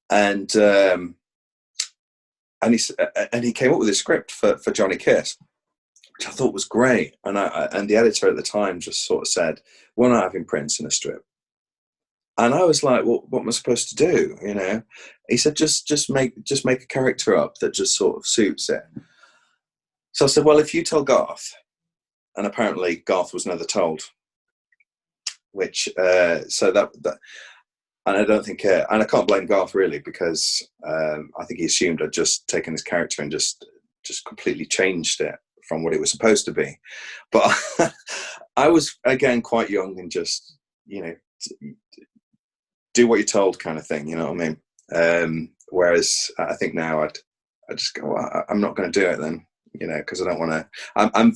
and he came up with a script for Johnny Kiss, which I thought was great, and the editor at the time just sort of said, "We're not having Prince in a strip." And I was like, "Well, what am I supposed to do?" He said, "Just make a character up that just sort of suits it." So I said, "Well, if you tell Garth," and apparently Garth was never told, which so that and I don't think, and I can't blame Garth really, because I think he assumed I'd just taken his character and just completely changed it from what it was supposed to be. But I was again quite young and just do what you're told kind of thing, you know what I mean? Whereas I think now I just go, well, I'm not going to do it then. Because I don't want to.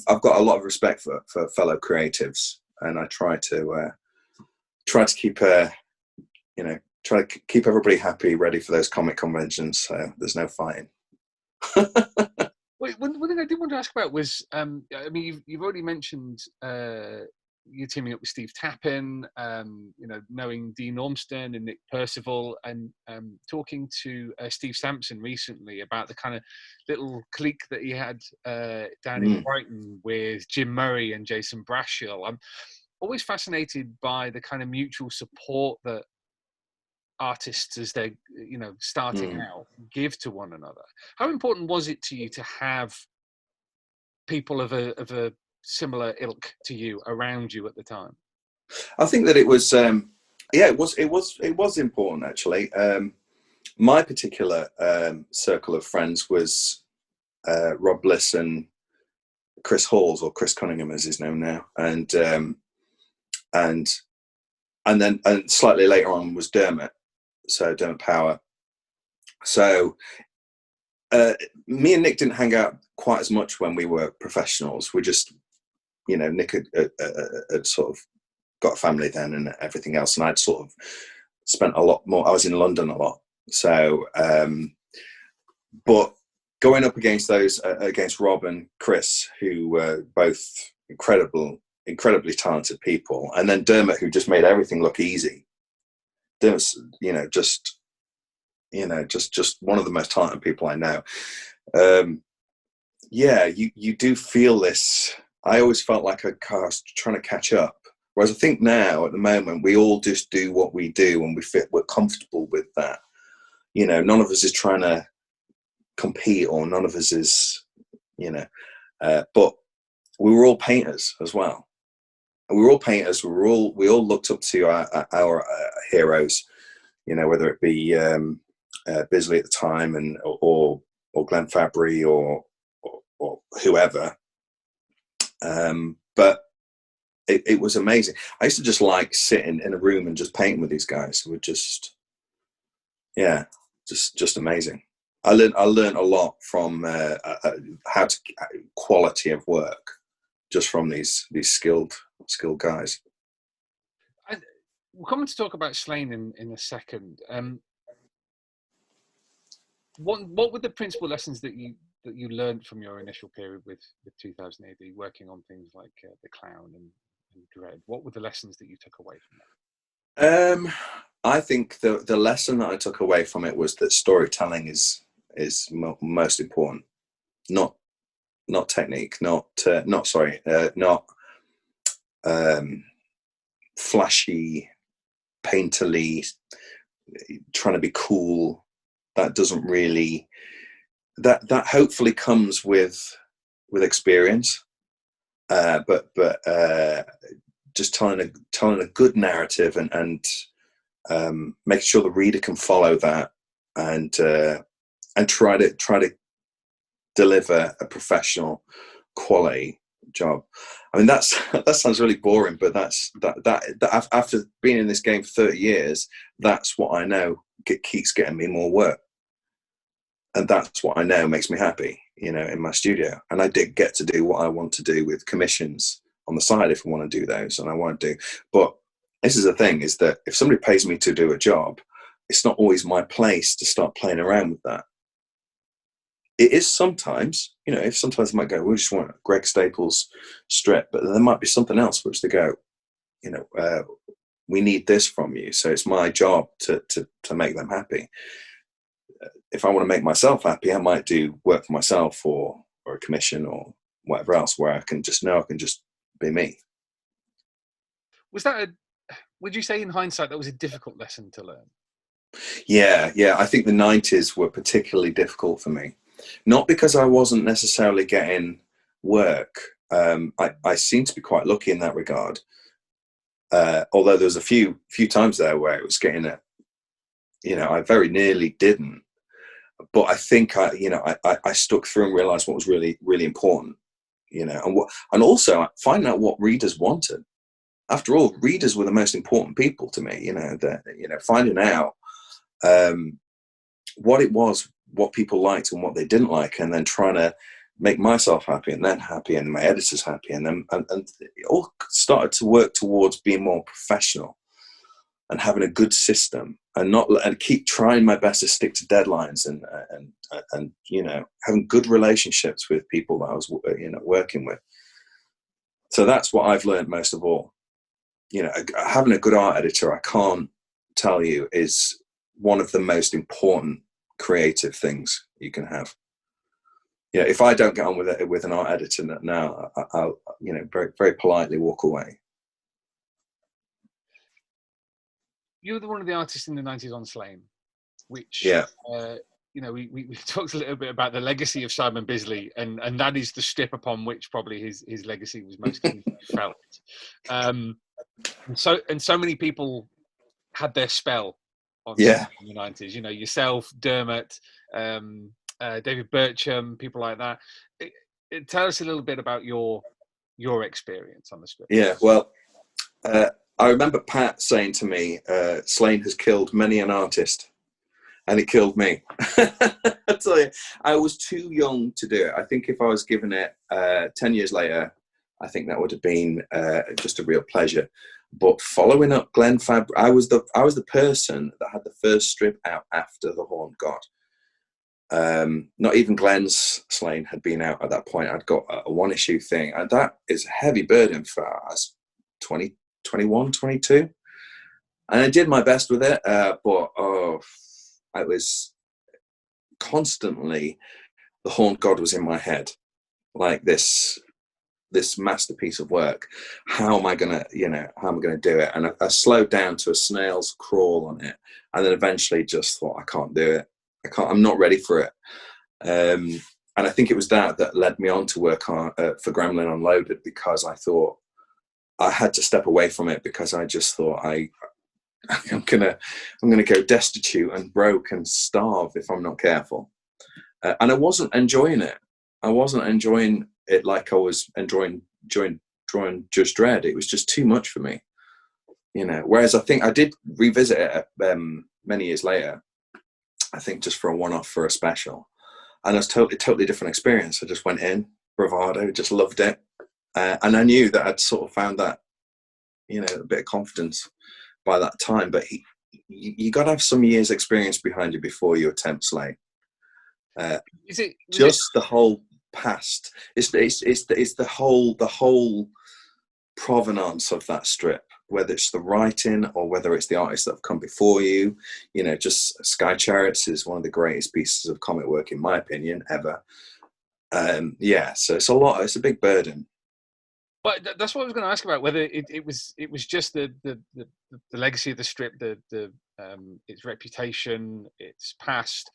I've got a lot of respect for fellow creatives, and I try to keep try to keep everybody happy, ready for those comic conventions. So there's no fighting. Wait, one thing I did want to ask about was, I mean, you've already mentioned you teaming up with Steve Tappan, knowing Dean Ormston and Nick Percival, and talking to Steve Sampson recently about the kind of little clique that he had down in Brighton with Jim Murray and Jason Brashill. I'm always fascinated by the kind of mutual support that artists, as they're starting out, give to one another. How important was it to you to have people of a similar ilk to you around you at the time? I think that it was it was important, actually. My particular circle of friends was Rob Bliss and Chris Halls, or Chris Cunningham as he's known now, and then slightly later on was Dermot Power. So me and Nick didn't hang out quite as much when we were professionals. We just, Nick had sort of got a family then and everything else, and I'd sort of spent a lot more. I was in London a lot, so but going up against against Rob and Chris, who were both incredibly talented people, and then Dermot, who just made everything look easy. Dermot's, just one of the most talented people I know. You do feel this. I always felt like I was trying to catch up Whereas I think now, at the moment, we all just do what we do and we're comfortable with that. You know, none of us is trying to compete, or none of us is, you know, but we were all painters as well. And we were all painters. We all looked up to our heroes, you know, whether it be Bisley at the time, and or Glenn Fabry or whoever. But it was amazing. I used to just like sitting in a room and just painting with these guys who were just, yeah, just amazing. I learned a lot from how to quality of work just from these skilled guys. We'll come on to talk about Sláine in a second. What were the principal lessons that you learned from your initial period with 2000 AD, working on things like The Clown and Dredd? What were the lessons that you took away from that? I think the lesson that I took away from it was that storytelling is most important, not technique, not flashy, painterly, trying to be cool. That doesn't really, that hopefully comes with experience, but just telling a good narrative and making sure the reader can follow that, and try to deliver a professional quality job. I mean, that sounds really boring, but that's after being in this game for 30 years, that's what I know keeps getting me more work, and that's what I know makes me happy, you know, in my studio. And I did get to do what I want to do with commissions on the side if I want to do those, and I want to do. But this is the thing, is that if somebody pays me to do a job, it's not always my place to start playing around with that. It is sometimes, you know, if sometimes I might go, we just want a Greg Staples strip, but there might be something else which they go, you know, we need this from you. So it's my job to make them happy. If I want to make myself happy, I might do work for myself or a commission or whatever else, where I can just be me. Would you say in hindsight that was a difficult lesson to learn? Yeah. I think the 90s were particularly difficult for me. Not because I wasn't necessarily getting work. I seem to be quite lucky in that regard. Although there was a few times there where it was getting it, you know, I very nearly didn't. But I think I stuck through and realised what was really, really important, you know, and also finding out what readers wanted. After all, readers were the most important people to me, you know, finding out what it was, what people liked and what they didn't like, and then trying to make myself happy and then happy and my editors happy, and then and it all started to work towards being more professional and having a good system, and keep trying my best to stick to deadlines and you know, having good relationships with people that I was, you know, working with. So that's what I've learned most of all. You know, having a good art editor, I can't tell you, is one of the most important creative things you can have. You know, if I don't get on with an art editor now, I'll, you know, very, very politely walk away. You were one of the artists in the 90s on Sláine, which, yeah. You know, we talked a little bit about the legacy of Simon Bisley, and that is the strip upon which probably his legacy was most keenly felt. And so many people had their spell on in the 90s. You know, yourself, Dermot, David Bircham, people like that. Tell us a little bit about your experience on the script. Yeah, well, I remember Pat saying to me, Sláine has killed many an artist, and it killed me. I tell you, I was too young to do it. I think if I was given it 10 years later, I think that would have been just a real pleasure. But following up Glenn Fabry, I was the person that had the first strip out after The Horned God. Not even Glenn's Sláine had been out at that point. I'd got a one-issue thing, and that is a heavy burden for us, 20, 21, 22. And I did my best with it, but I was constantly, The Horned God was in my head, like this this masterpiece of work. How am I gonna do it? And I slowed down to a snail's crawl on it, and then eventually just thought, I can't do it. I'm not ready for it. And I think it was that led me on to work on for Gremlin Unloaded, because I thought I had to step away from it, because I just thought I'm gonna go destitute and broke and starve if I'm not careful. And I wasn't enjoying it. I wasn't enjoying it like I was enjoying drawing Judge Dredd. It was just too much for me, Whereas I think I did revisit it many years later. I think just for a one-off, for a special, and it was totally different experience. I just went in, bravado, just loved it, and I knew that I'd sort of found that, a bit of confidence by that time. But you got to have some years' experience behind you before you attempt Sláine. The whole past? It's the whole provenance of that strip, whether it's the writing or whether it's the artists that have come before you. Just Sky Chariots is one of the greatest pieces of comic work, in my opinion, ever. So it's a lot. It's a big burden. But that's what I was going to ask about, whether it was just the legacy of the strip, its reputation, its past,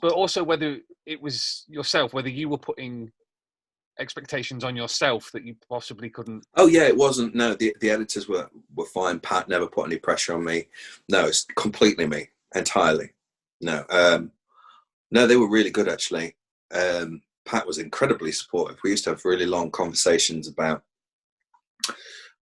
but also whether it was yourself, whether you were putting expectations on yourself that you possibly couldn't. Oh yeah, it wasn't. No, the editors were fine. Pat never put any pressure on me. No, it's completely me, entirely. No, they were really good, actually. Pat was incredibly supportive. We used to have really long conversations about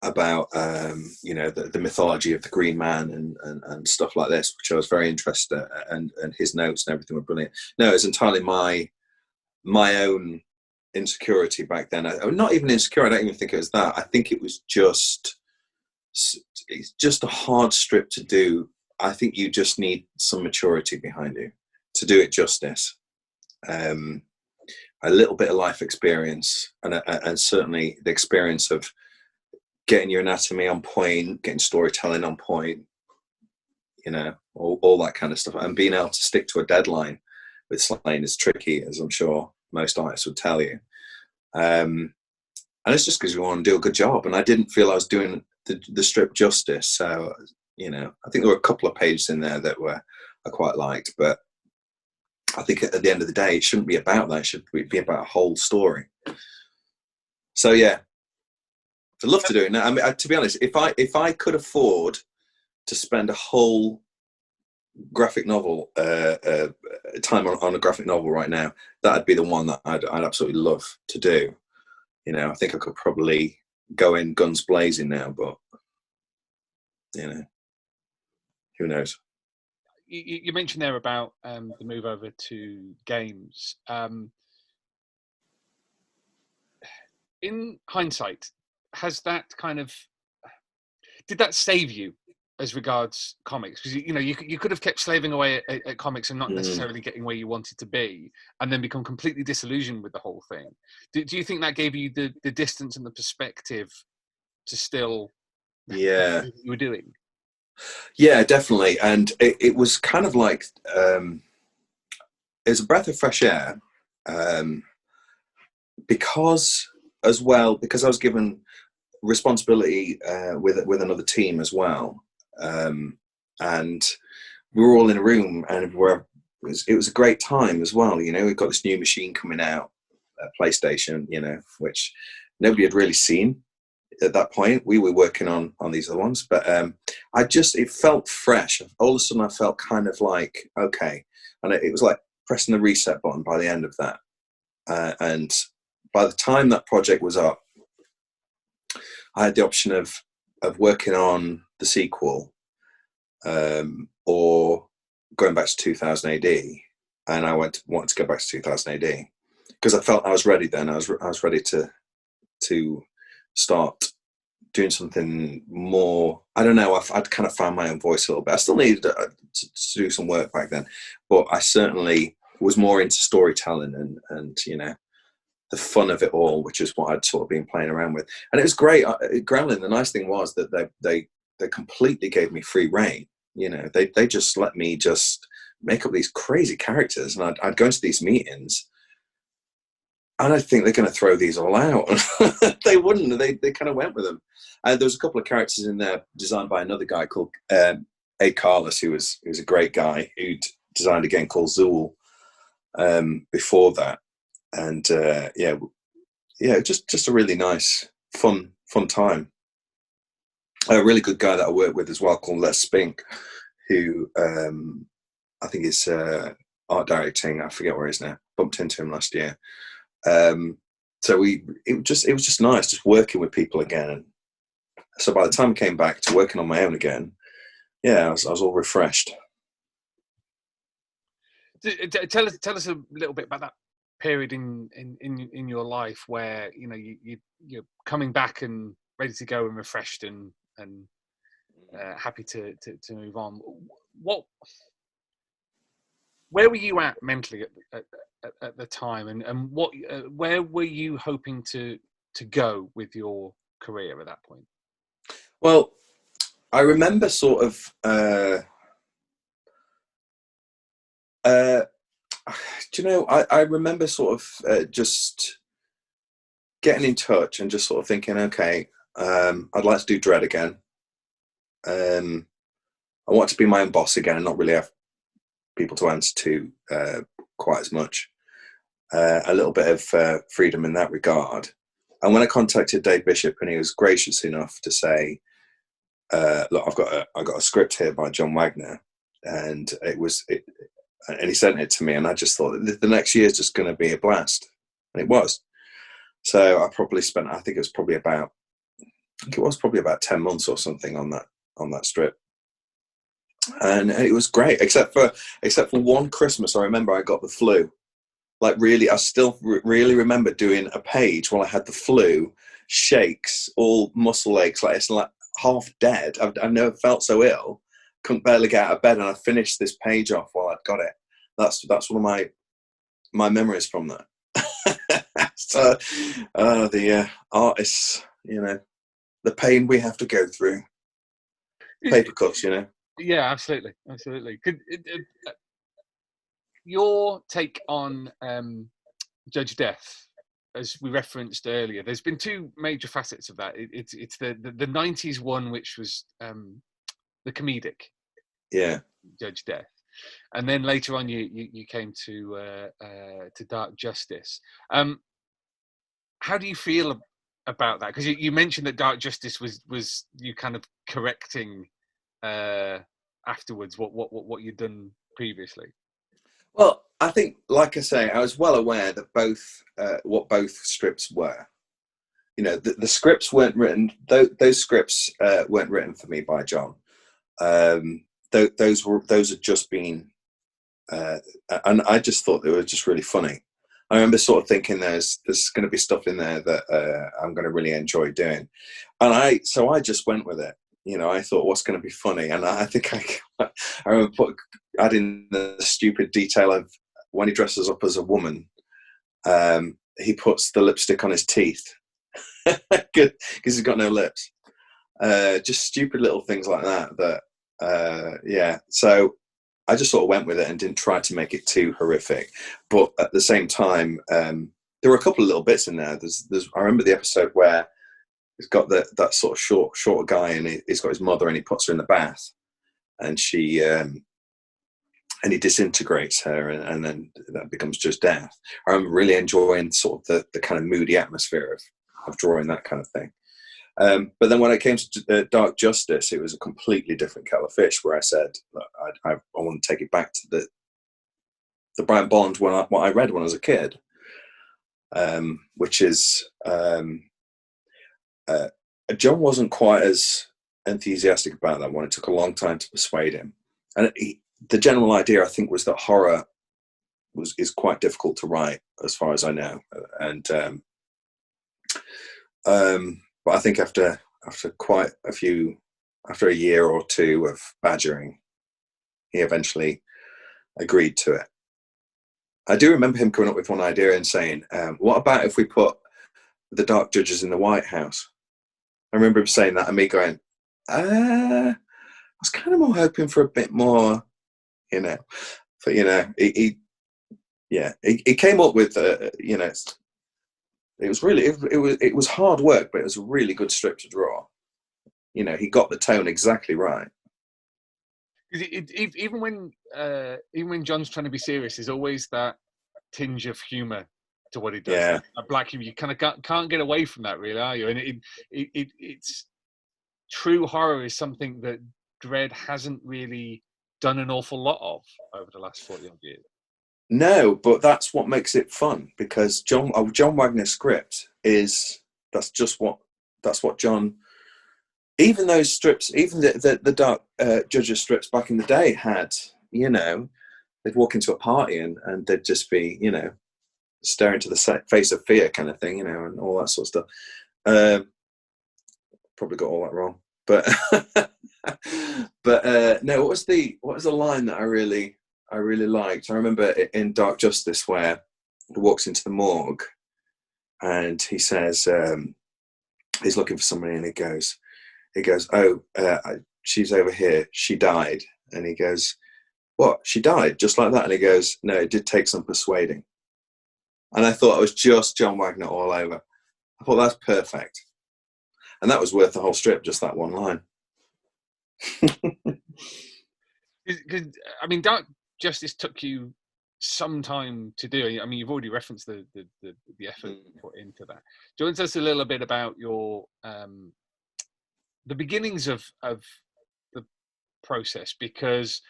the mythology of the Green Man and stuff like this, which I was very interested in, and his notes and everything were brilliant. No, it was entirely my own insecurity back then. I'm not even insecure. I don't even think it was that. I think it was it's just a hard strip to do. I think you just need some maturity behind you to do it justice. A little bit of life experience, and certainly the experience of getting your anatomy on point, getting storytelling on point, all that kind of stuff, and being able to stick to a deadline with Sláine is tricky, as I'm sure most artists would tell you. And it's just because we want to do a good job, and I didn't feel I was doing the strip justice. So, I think there were a couple of pages in there that I quite liked, but I think at the end of the day, it shouldn't be about that. It should be about a whole story. So yeah, I'd love to do it now. I mean, to be honest, if I could afford to spend a whole graphic novel time on a graphic novel right now, that'd be the one that I'd absolutely love to do. I think I could probably go in guns blazing now, but who knows? You mentioned there about the move over to games. In hindsight, did that save you as regards comics? Because you could have kept slaving away at comics and not necessarily getting where you wanted to be, and then become completely disillusioned with the whole thing. Do you think that gave you the distance and the perspective to still do what you were doing? Yeah, definitely. And it was kind of like it was a breath of fresh air, because I was given responsibility with another team as well, and we were all in a room, and it was a great time as well. We've got this new machine coming out, PlayStation, which nobody had really seen at that point. We were working on these other ones, but it felt fresh. All of a sudden I felt kind of like, okay. And it was like pressing the reset button by the end of that. And by the time that project was up, I had the option of working on the sequel, or going back to 2000 AD. And I wanted to go back to 2000 AD because I felt I was ready then. I was ready to start doing something more. I don't know. I'd kind of found my own voice a little bit. I still needed to do some work back then, but I certainly was more into storytelling and the fun of it all, which is what I'd sort of been playing around with. And it was great. Gremlin, the nice thing was that they completely gave me free rein. They just let me just make up these crazy characters, and I'd go into these meetings and I think they're going to throw these all out. They wouldn't. They kind of went with them. And there was a couple of characters in there designed by another guy called A. Carlos, who was a great guy who'd designed a game called Zool before that. And just a really nice, fun time. A really good guy that I work with as well called Les Spink, who I think is art directing. I forget where he is now. Bumped into him last year. So it was just nice just working with people again. And so by the time I came back to working on my own again, I was all refreshed. Tell us a little bit about that period in your life where you're coming back and ready to go and refreshed and happy to move on. Where were you at mentally at the time, and where were you hoping to go with your career at that point? Well, I remember sort of I remember sort of just getting in touch and just sort of thinking, okay, I'd like to do Dredd again. I want to be my own boss again and not really have people to answer to quite as much. A little bit of freedom in that regard. And when I contacted Dave Bishop, and he was gracious enough to say, look, I've got a script here by John Wagner, and and he sent it to me, and I just thought the next year is just going to be a blast, and it was. So I probably spent, I think it was probably about 10 months or something on that strip, and it was great, except for one Christmas. I remember I got the flu. Like really, I still really remember doing a page while I had the flu, shakes, all muscle aches, like it's like half dead. I've never felt so ill. Couldn't barely get out of bed, and I finished this page off while I'd got it. That's one of my memories from that. So the artists, the pain we have to go through. Paper cuts, Yeah, absolutely. Your take on Judge Death, as we referenced earlier, there's been two major facets of that. It's the 90s one, which was the comedic Judge Death, and then later on you came to Dark Justice. How do you feel about that? Because you mentioned that Dark Justice was you kind of correcting afterwards what you'd done previously. Well, I think, like I say, I was well aware that what both strips were. The scripts weren't written. Those scripts weren't written for me by John. Those had just been, and I just thought they were just really funny. I remember sort of thinking there's going to be stuff in there that I'm going to really enjoy doing, and I just went with it. I thought, what's going to be funny? And I think I remember adding the stupid detail of when he dresses up as a woman, he puts the lipstick on his teeth because he's got no lips. Just stupid little things like that. So I just sort of went with it and didn't try to make it too horrific. But at the same time, there were a couple of little bits in there. I remember the episode where he's got that sort of short guy, and he's got his mother, and he puts her in the bath, and she and he disintegrates her, and then that becomes just death. I remember really enjoying sort of the kind of moody atmosphere of drawing that kind of thing. But then when it came to Dark Justice, it was a completely different kettle of fish, where I said, look, I want to take it back to the Brian Bond what I read when I was a kid, which is John wasn't quite as enthusiastic about that one. It took a long time to persuade him, and the general idea, I think, was that horror is quite difficult to write, as far as I know, and but I think after a year or two of badgering, he eventually agreed to it. I do remember him coming up with one idea and saying, what about if we put the Dark Judges in the White House? I remember him saying that, and me going, I was kind of more hoping for a bit more, but he came up with, it was really it was hard work, but it was a really good strip to draw. You know, he got the tone exactly right. Even when John's trying to be serious, there's always that tinge of humour to what he does. Yeah. A black humour, you kind of can't get away from that, really, are you? And it's true horror is something that Dredd hasn't really done an awful lot of over the last 40 odd years. No, but that's what makes it fun, because John Wagner's script that's what John. Even those strips, even the Dark Judges strips back in the day had, you know, they'd walk into a party and they'd just be, you know, staring into the face of fear kind of thing, you know, and all that sort of stuff. Probably got all that wrong, but no. What was the line that I really liked? I remember in Dark Justice where he walks into the morgue and he says he's looking for somebody, and he goes, oh, she's over here, she died. And he goes, what, she died just like that? And he goes, no, it did take some persuading. And I thought it was just John Wagner all over. I thought that's perfect, and that was worth the whole strip, just that one line. I mean, Dark Justice took you some time to do. I mean, you've already referenced the effort put into that. Do you want to tell us a little bit about your the beginnings of the process? Because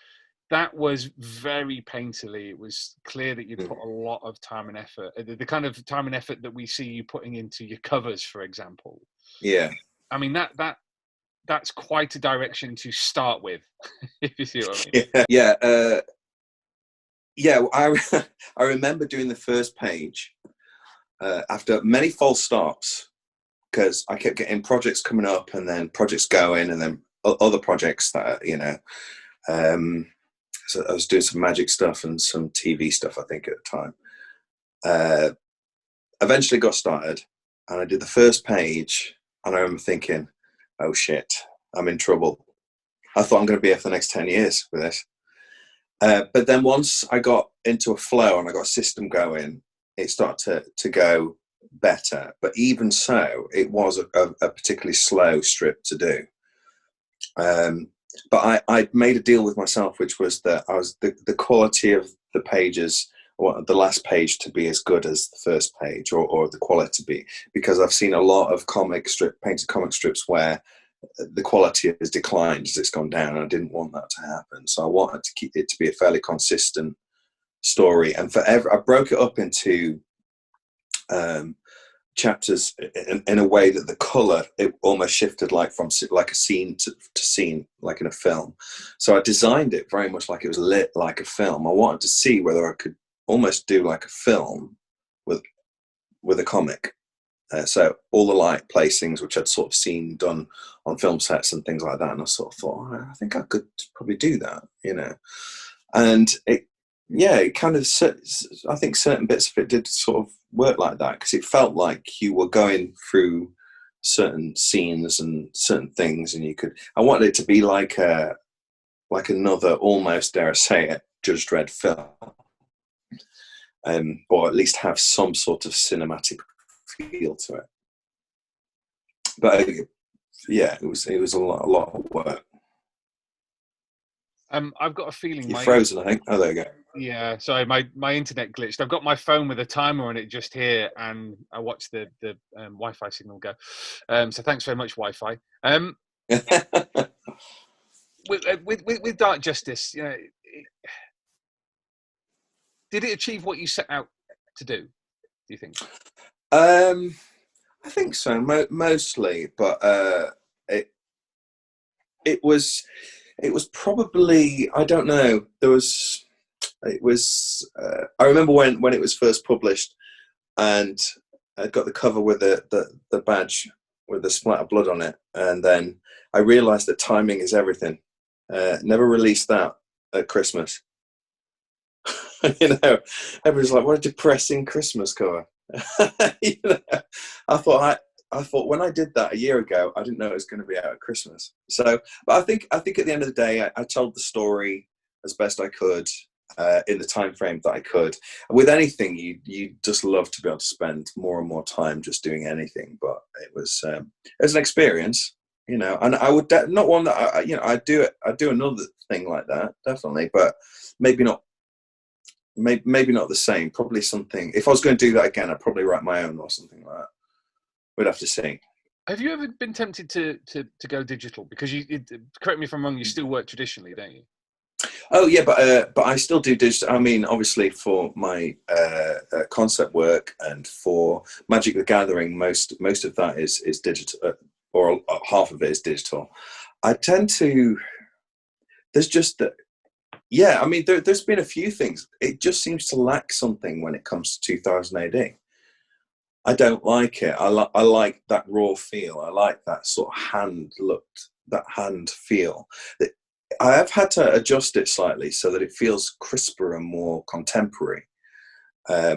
that was very painterly. It was clear that you'd put a lot of time and effort, the kind of time and effort that we see you putting into your covers, for example. Yeah. I mean, that's quite a direction to start with, if you see what I mean. Yeah. I remember doing the first page after many false starts, because I kept getting projects coming up and then projects going, and then other projects that, you know, so I was doing some magic stuff and some TV stuff, I think, at the time. Eventually got started, and I did the first page, and I remember thinking, oh shit, I'm in trouble. I thought I'm going to be here for the next 10 years with this. But then once I got into a flow and I got a system going, it started to go better. But even so, it was a particularly slow strip to do. But I made a deal with myself, which was that I was the quality of the pages, or the last page, to be as good as the first page, or the quality to be, because I've seen a lot of painted comic strips where the quality has declined as it's gone down, and I didn't want that to happen. So I wanted to keep it to be a fairly consistent story. And I broke it up into chapters in a way that the color, it almost shifted like from like a scene to scene, like in a film. So I designed it very much like it was lit like a film. I wanted to see whether I could almost do like a film with a comic. So all the light placings, which I'd sort of seen done on film sets and things like that, and I sort of thought, I think I could probably do that, you know. And it kind of, I think certain bits of it did sort of work like that, because it felt like you were going through certain scenes and certain things, and I wanted it to be like another, almost, dare I say it, Judge Dredd film, or at least have some sort of cinematic feel to it. But yeah, it was a lot of work. I've got a feeling you're frozen, I think. Oh, there you go. Yeah, sorry, my internet glitched. I've got my phone with a timer on it just here, and I watched the Wi-Fi signal go. So thanks very much, Wi-Fi. With Dark Justice, you know, did it achieve what you set out to do you think? I think so, mostly, but it was probably, I don't know. I remember when it was first published, and I got the cover with the badge with the splat of blood on it, and then I realised that timing is everything. Never released that at Christmas. You know, everyone's like, what a depressing Christmas cover. You know, I thought when I did that a year ago, I didn't know it was going to be out at Christmas. So, but I think at the end of the day, I told the story as best I could. in the time frame that I could. With anything, you just love to be able to spend more and more time just doing anything. But it was an experience, you know. And I would not one that I do another thing like that, definitely, but maybe not. Maybe not the same. Probably something. If I was going to do that again, I'd probably write my own or something like that. We'd have to see. Have you ever been tempted to go digital? Because correct me if I'm wrong, you still work traditionally, don't you? Oh yeah, but I still do digital. I mean, obviously for my concept work and for Magic the Gathering, most of that is digital, or half of it is digital. I tend to. There's just that. Yeah, I mean, there's been a few things. It just seems to lack something when it comes to 2000 AD. I don't like it. I like that raw feel. I like that sort of hand feel. I have had to adjust it slightly so that it feels crisper and more contemporary,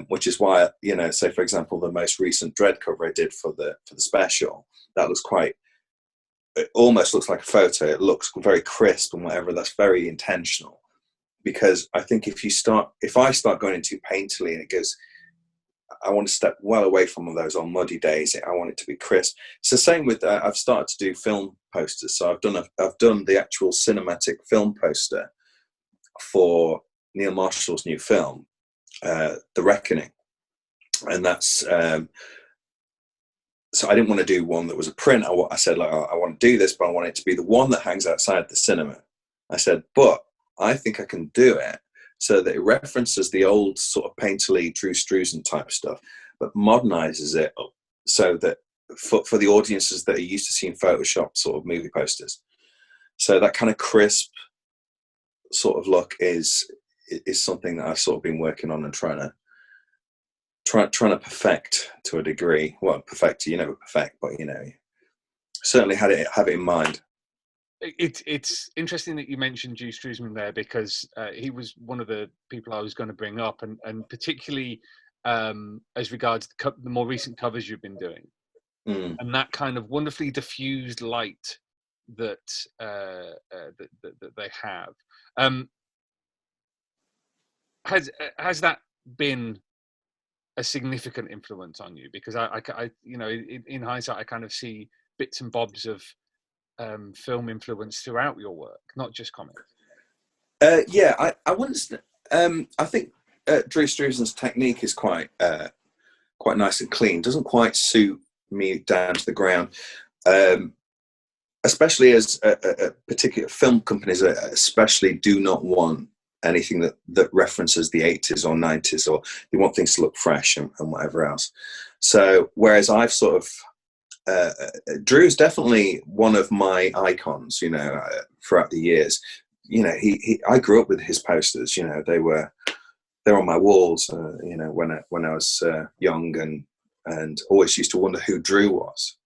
which is why, you know, say for example, the most recent Dredd cover I did for the special, that was it almost looks like a photo. It looks very crisp and whatever. That's very intentional, because I think if I start going into painterly and it goes, I want to step well away from those on muddy days. I want it to be crisp. It's the same with I've started to do film posters. So I've done the actual cinematic film poster for Neil Marshall's new film, The Reckoning, and that's so I didn't want to do one that was a print. I said, like, I want to do this, but I want it to be the one that hangs outside the cinema. I said, but I think I can do it so that it references the old sort of painterly Drew Struzan type stuff, but modernizes it so that for the audiences that are used to seeing Photoshop sort of movie posters. So that kind of crisp sort of look is something that I've sort of been working on and trying to perfect to a degree. Well, perfect, you never perfect, but you know, certainly have it in mind. It's interesting that you mentioned Drew Struzan there, because he was one of the people I was going to bring up, and particularly as regards the more recent covers you've been doing, and that kind of wonderfully diffused light that they have. Has that been a significant influence on you? Because I you know, in hindsight, I kind of see bits and bobs of film influence throughout your work, not just comics. Yeah, I wouldn't. I think Drew Struzan's technique is quite nice and clean. Doesn't quite suit me down to the ground, especially as particular film companies, especially do not want anything that references the 80s or 90s, or they want things to look fresh and whatever else. So whereas I've sort of Drew's definitely one of my icons, you know, throughout the years. You know, I grew up with his posters. You know, they're on my walls. You know, when I was young, and always used to wonder who Drew was.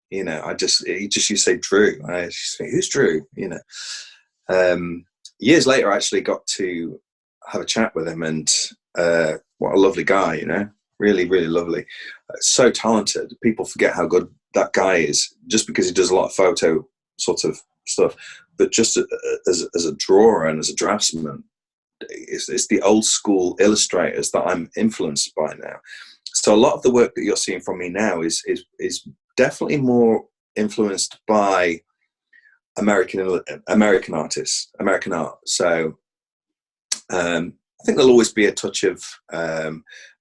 You know, he just used to say Drew. I just think, who's Drew? You know, years later, I actually got to have a chat with him, and what a lovely guy. You know, really, really lovely. So talented. People forget how good that guy is just because he does a lot of photo sort of stuff, but just as a drawer and as a draftsman, it's the old school illustrators that I'm influenced by now. So a lot of the work that you're seeing from me now is definitely more influenced by American artists, American art. So I think there'll always be a touch of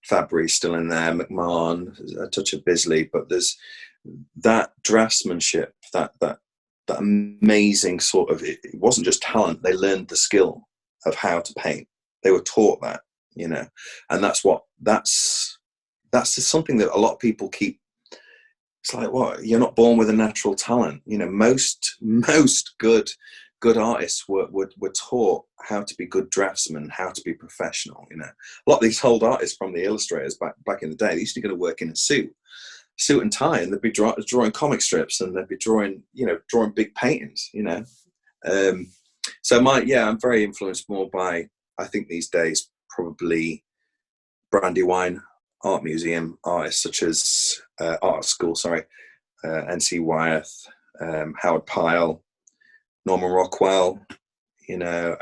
Fabry still in there, McMahon, a touch of Bisley, but there's that draftsmanship, that amazing sort of, it wasn't just talent, they learned the skill of how to paint. They were taught that, you know, and that's just something that a lot of people keep. It's like, what, you're not born with a natural talent. You know, most good artists were taught how to be good draftsmen, how to be professional. You know, a lot of these old artists from the illustrators back in the day, they used to go to work in a suit and tie, and they'd be drawing comic strips, and they'd be drawing big paintings. You know, so I'm very influenced more by, I think these days, probably Brandywine Art Museum artists such as Art School, N.C. Wyeth, Howard Pyle, Norman Rockwell, you know,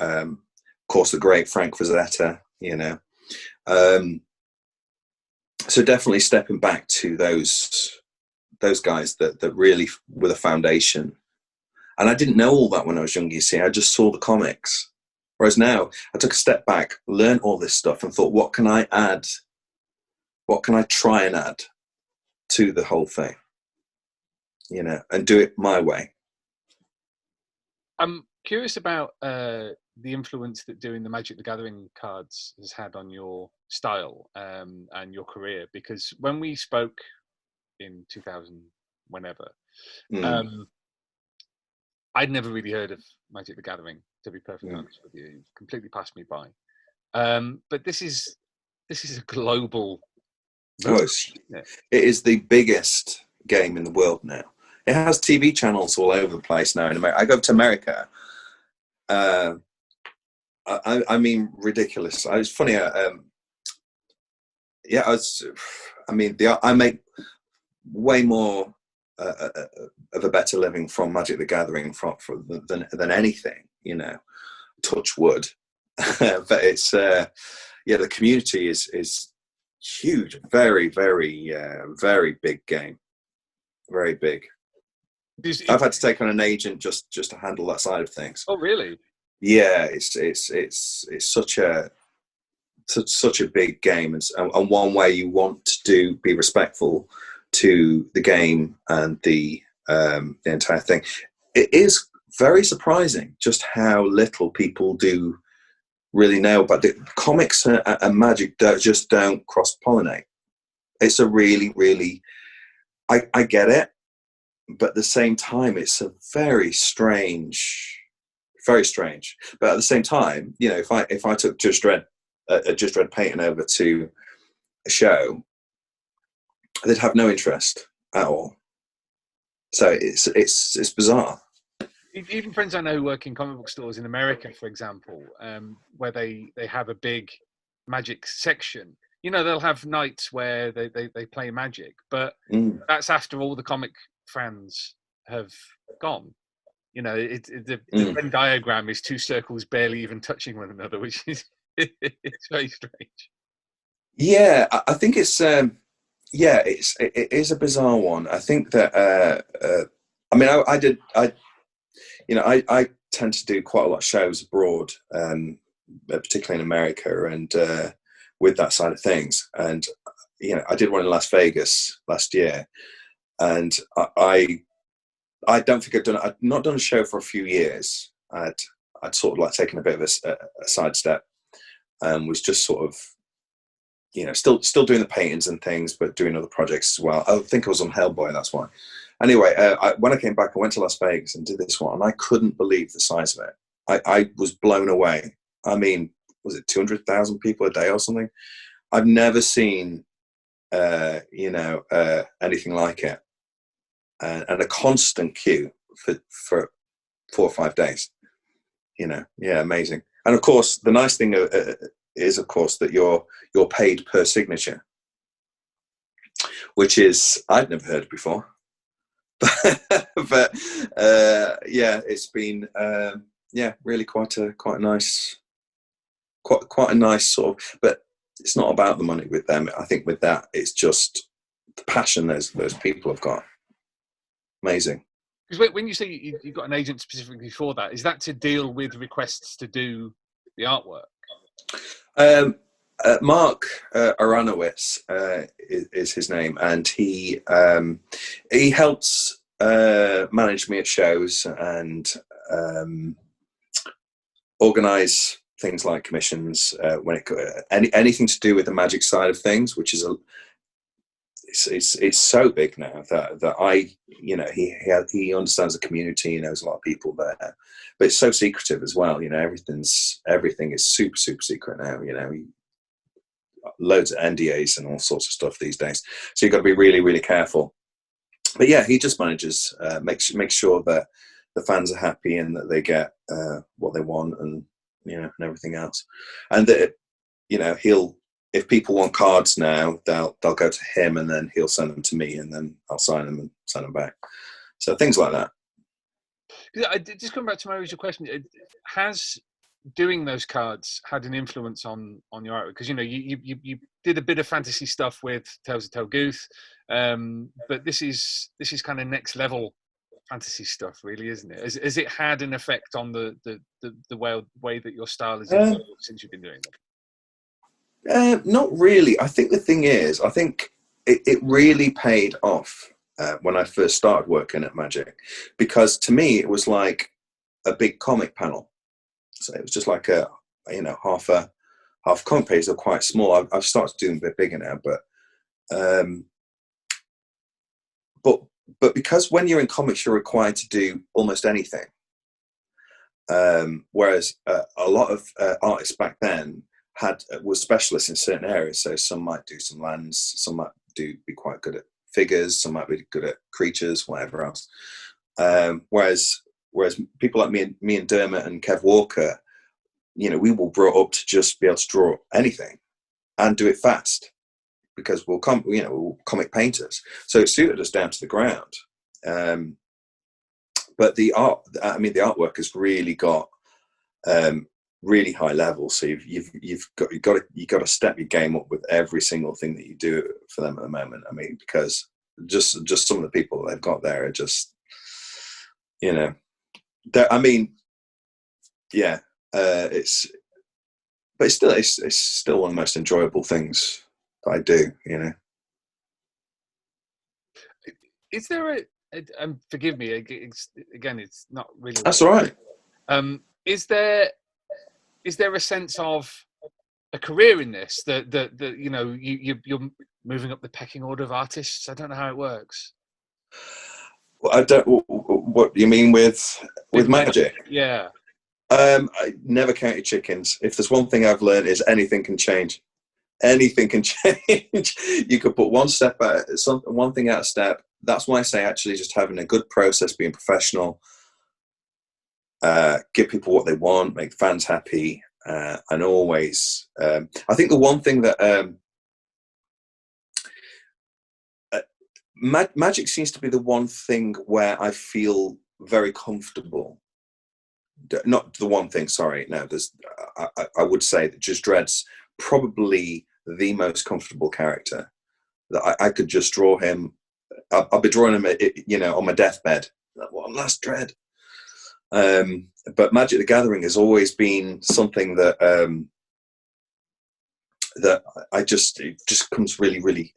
course, the great Frank Frazetta, you know. So definitely stepping back to those guys that really were the foundation. And I didn't know all that when I was young, you see. I just saw the comics. Whereas now, I took a step back, learned all this stuff, and thought, what can I add? What can I try and add to the whole thing? You know, and do it my way. I'm curious about the influence that doing the Magic the Gathering cards has had on your style and your career. Because when we spoke in 2000, whenever, I'd never really heard of Magic the Gathering, to be perfectly honest with you. It completely passed me by. But this is a global. It is the biggest game in the world now. It has TV channels all over the place now in America. I go to America. I mean, ridiculous. It's funny. I make way more of a better living from Magic the Gathering than anything, you know. Touch wood. But it's the community is huge. Very, very, very big game. Very big. I've had to take on an agent just to handle that side of things. Oh, really? Yeah, it's such a big game, and one way you want to be respectful to the game and the entire thing. It is very surprising just how little people do really know, but the comics and Magic just don't cross-pollinate. It's a really, really, I get it, but at the same time, it's a very strange. But at the same time, you know, if I took Judge Dredd painting over to a show, they'd have no interest at all. So it's bizarre. Even friends I know who work in comic book stores in America, for example, where they have a big Magic section. You know, they'll have nights where they play Magic, but that's after all the comic fans have gone. You know, the Venn diagram is two circles barely even touching one another, which is it's very strange. Yeah, I think it's it is a bizarre one. I think that I tend to do quite a lot of shows abroad, particularly in America, and with that side of things. And you know, I did one in Las Vegas last year, and I don't think I'd not done a show for a few years. I'd sort of like taken a bit of a sidestep, and was just sort of, you know, still doing the paintings and things, but doing other projects as well. I think I was on Hellboy, that's why. Anyway, when I came back, I went to Las Vegas and did this one, and I couldn't believe the size of it. I was blown away. I mean, was it 200,000 people a day or something? I've never seen, anything like it. And a constant queue for 4 or 5 days. You know, yeah, amazing. And of course, the nice thing is, of course, that you're paid per signature, which is I'd never heard of before. but it's been really quite a nice sort of. But it's not about the money with them. I think with that, it's just the passion those people have got. Amazing. Because when you say you've got an agent specifically for that, is that to deal with requests to do the artwork? Mark Aronowitz is his name, and he helps manage me at shows and organise things like commissions when anything to do with the Magic side of things, which is it's so big now that I, you know, he understands the community, he knows a lot of people there, but it's so secretive as well. You know, everything is super, super secret now. You know, loads of NDAs and all sorts of stuff these days. So you've got to be really, really careful. But yeah, he just manages, makes sure that the fans are happy and that they get what they want, and you know, and everything else. And that, you know, if people want cards now, they'll go to him, and then he'll send them to me, and then I'll sign them and send them back. So things like that. Just coming back to my original question, has doing those cards had an influence on your artwork? Because you did a bit of fantasy stuff with Tales of Telguth, but this is kind of next level fantasy stuff, really, isn't it? Has it had an effect on the way that your style has evolved since you've been doing it? Not really. I think the thing is, I think it really paid off when I first started working at Magic, because to me it was like a big comic panel. So it was just like a half comic page. They're quite small. I've started doing a bit bigger now, but because when you're in comics, you're required to do almost anything. Whereas a lot of artists back then were specialists in certain areas. So some might do some lands, some might be quite good at figures, some might be good at creatures, whatever else. Whereas people like me and Dermot and Kev Walker, we were brought up to just be able to draw anything and do it fast, because we're comic painters. So it suited us down to the ground. But the artwork has really got really high level. So you've got to step your game up with every single thing that you do for them at the moment. I mean, because just some of the people that they've got there are just, it's still one of the most enjoyable things that I do. Is there forgive me again, it's not really. That's all right. Is there a sense of a career in this that you're moving up the pecking order of artists? I don't know how it works. Well, I don't. What do you mean with Magic? Yeah. I never count your chickens. If there's one thing I've learned, is anything can change. Anything can change. You could put one thing out of step. That's why I say actually just having a good process, being professional, give people what they want, make fans happy, and always. I think the one thing that Magic seems to be the one thing where I feel very comfortable. Not the one thing, sorry. No, I would say that Judge Dredd's probably the most comfortable character. That I could just draw him. I'll be drawing him, on my deathbed. One last Dredd. But Magic the Gathering has always been something that that it just comes really, really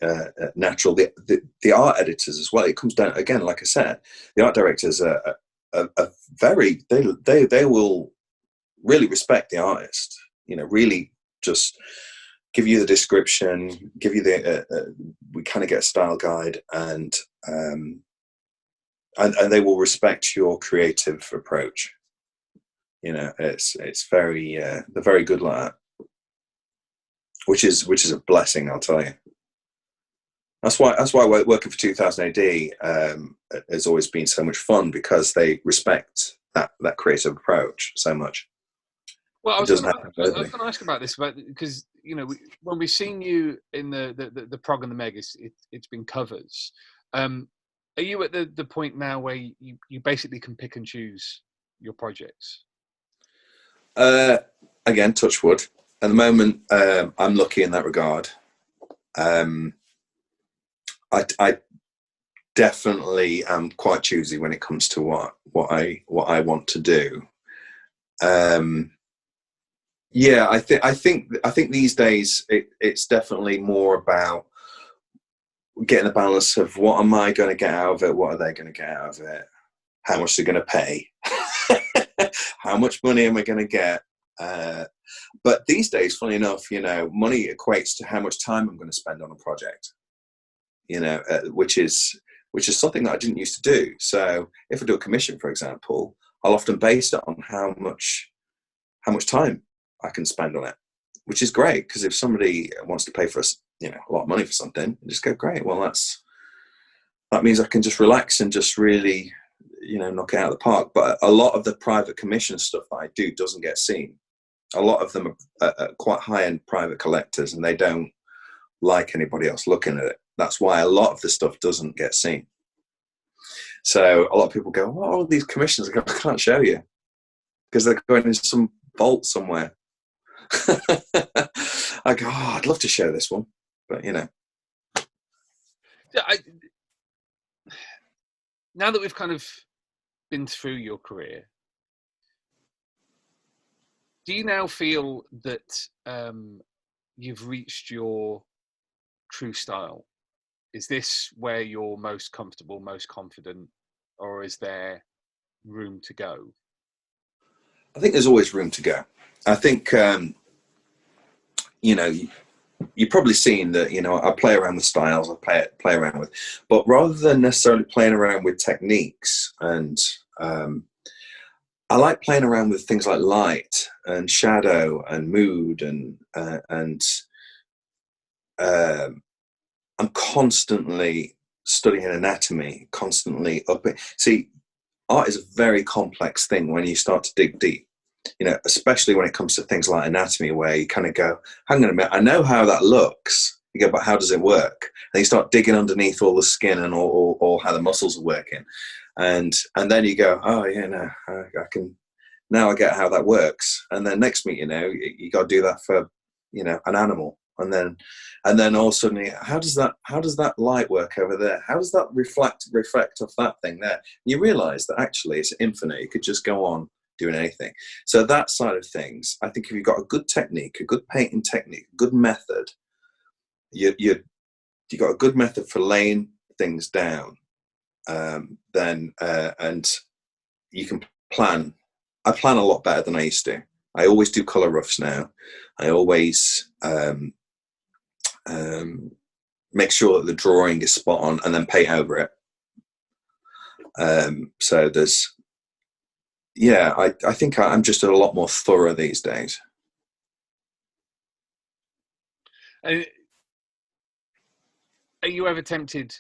natural. The art editors as well. It comes down again, like I said, the art directors are very. They will really respect the artist. Really just give you the description, give you we kind of get a style guide, and they will respect your creative approach. It's very they're very good like that, which is a blessing, I'll tell you. That's why working for 2000 AD has always been so much fun, because they respect that creative approach so much. Well, I was going to ask about this, because when we've seen you in the prog and the meg, it's been covers. Are you at the point now where you basically can pick and choose your projects? Again, touch wood. At the moment, I'm lucky in that regard. I definitely am quite choosy when it comes to what I want to do. Yeah, I think these days it's definitely more about getting a balance of what am I going to get out of it, what are they going to get out of it, how much they're going to pay, how much money am I going to get. But these days, funny enough, money equates to how much time I'm going to spend on a project. Which is something that I didn't used to do. So if I do a commission, for example, I'll often base it on how much time I can spend on it, which is great, because if somebody wants to pay for a lot of money for something, I just go, great. Well, that means I can just relax and just really, knock it out of the park. But a lot of the private commission stuff that I do doesn't get seen. A lot of them are quite high-end private collectors, and they don't like anybody else looking at it. That's why a lot of the stuff doesn't get seen. So a lot of people go, "What are all these commissions?" I can't show you, because they're going in some vault somewhere. I go, oh, I'd love to show this one, but you know. Now that we've kind of been through your career, do you now feel that you've reached your true style? Is this where you're most comfortable, most confident, or is there room to go? I think there's always room to go. I think, you know, you've probably seen that, you know, I play around with styles, I play around with, but rather than necessarily playing around with techniques, and I like playing around with things like light and shadow and mood, and I'm constantly studying anatomy, constantly see, art is a very complex thing when you start to dig deep, you know, especially when it comes to things like anatomy, where you kind of go, hang on a minute, I know how that looks. You go, but how does it work? And you start digging underneath all the skin and all how the muscles are working. And then you go, oh yeah, no, I can, now I get how that works. And then next minute, you know, you got to do that for, you know, an animal. And then all of a sudden, how does that light work over there? How does that reflect off that thing there? And you realize that actually it's infinite. You could just go on doing anything. So that side of things, I think if you've got a good technique, a good painting technique, a good method, you got a good method for laying things down, then and you can plan. I plan a lot better than I used to. I always do color roughs now. I always make sure that the drawing is spot on and then paint over it. So there's, yeah, I think I'm just a lot more thorough these days. Are you ever tempted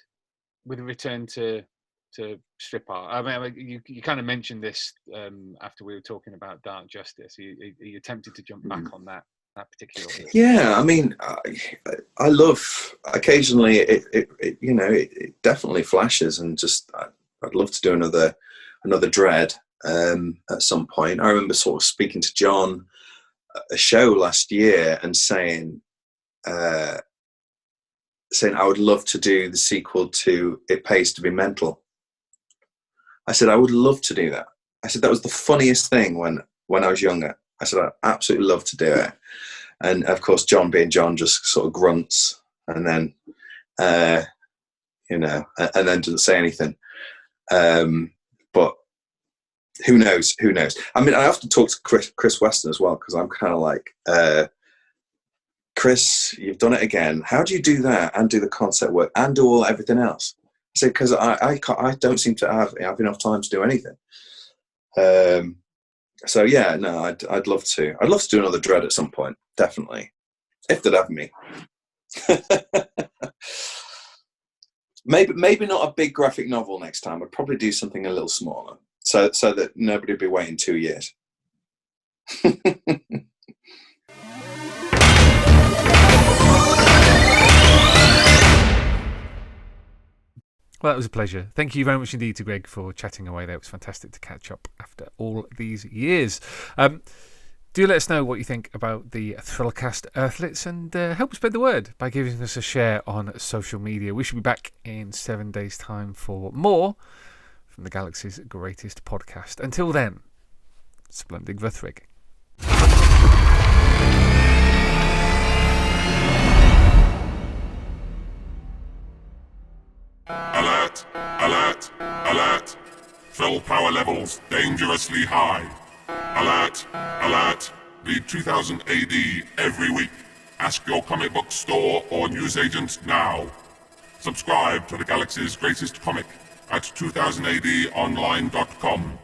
with a return to strip art? I mean, you kind of mentioned this after we were talking about Dark Justice. Are you tempted to jump back on that particular one? Yeah, I mean, I love, occasionally it you know, it definitely flashes, and just I'd love to do another Dredd at some point. I remember sort of speaking to John at a show last year and saying I would love to do the sequel to It Pays to Be Mental. I said I would love to do that. I said that was the funniest thing when I was younger. I said I'd absolutely love to do it. And of course, John being John, just sort of grunts, and then you know, and then doesn't say anything. But who knows? Who knows? I mean, I often talk to Chris Weston as well, because I'm kind of like, Chris, you've done it again. How do you do that and do the concept work and do everything else? I said, because I don't seem to have enough time to do anything. So yeah, no, I'd love to. I'd love to do another Dredd at some point, definitely, if they'd have me. Maybe not a big graphic novel next time. I'd probably do something a little smaller, so that nobody would be waiting 2 years. Well, that was a pleasure. Thank you very much indeed to Greg for chatting away there. It was fantastic to catch up after all these years. Do let us know what you think about the thrillcast Earthlets, and help spread the word by giving us a share on social media. We should be back in 7 days' time for more from the Galaxy's greatest podcast. Until then, splendid Vithrig. Alert! Alert! Alert! Fill power levels dangerously high. Alert! Alert! Read 2000 AD every week. Ask your comic book store or newsagent now. Subscribe to the Galaxy's greatest comic at 2000ADonline.com.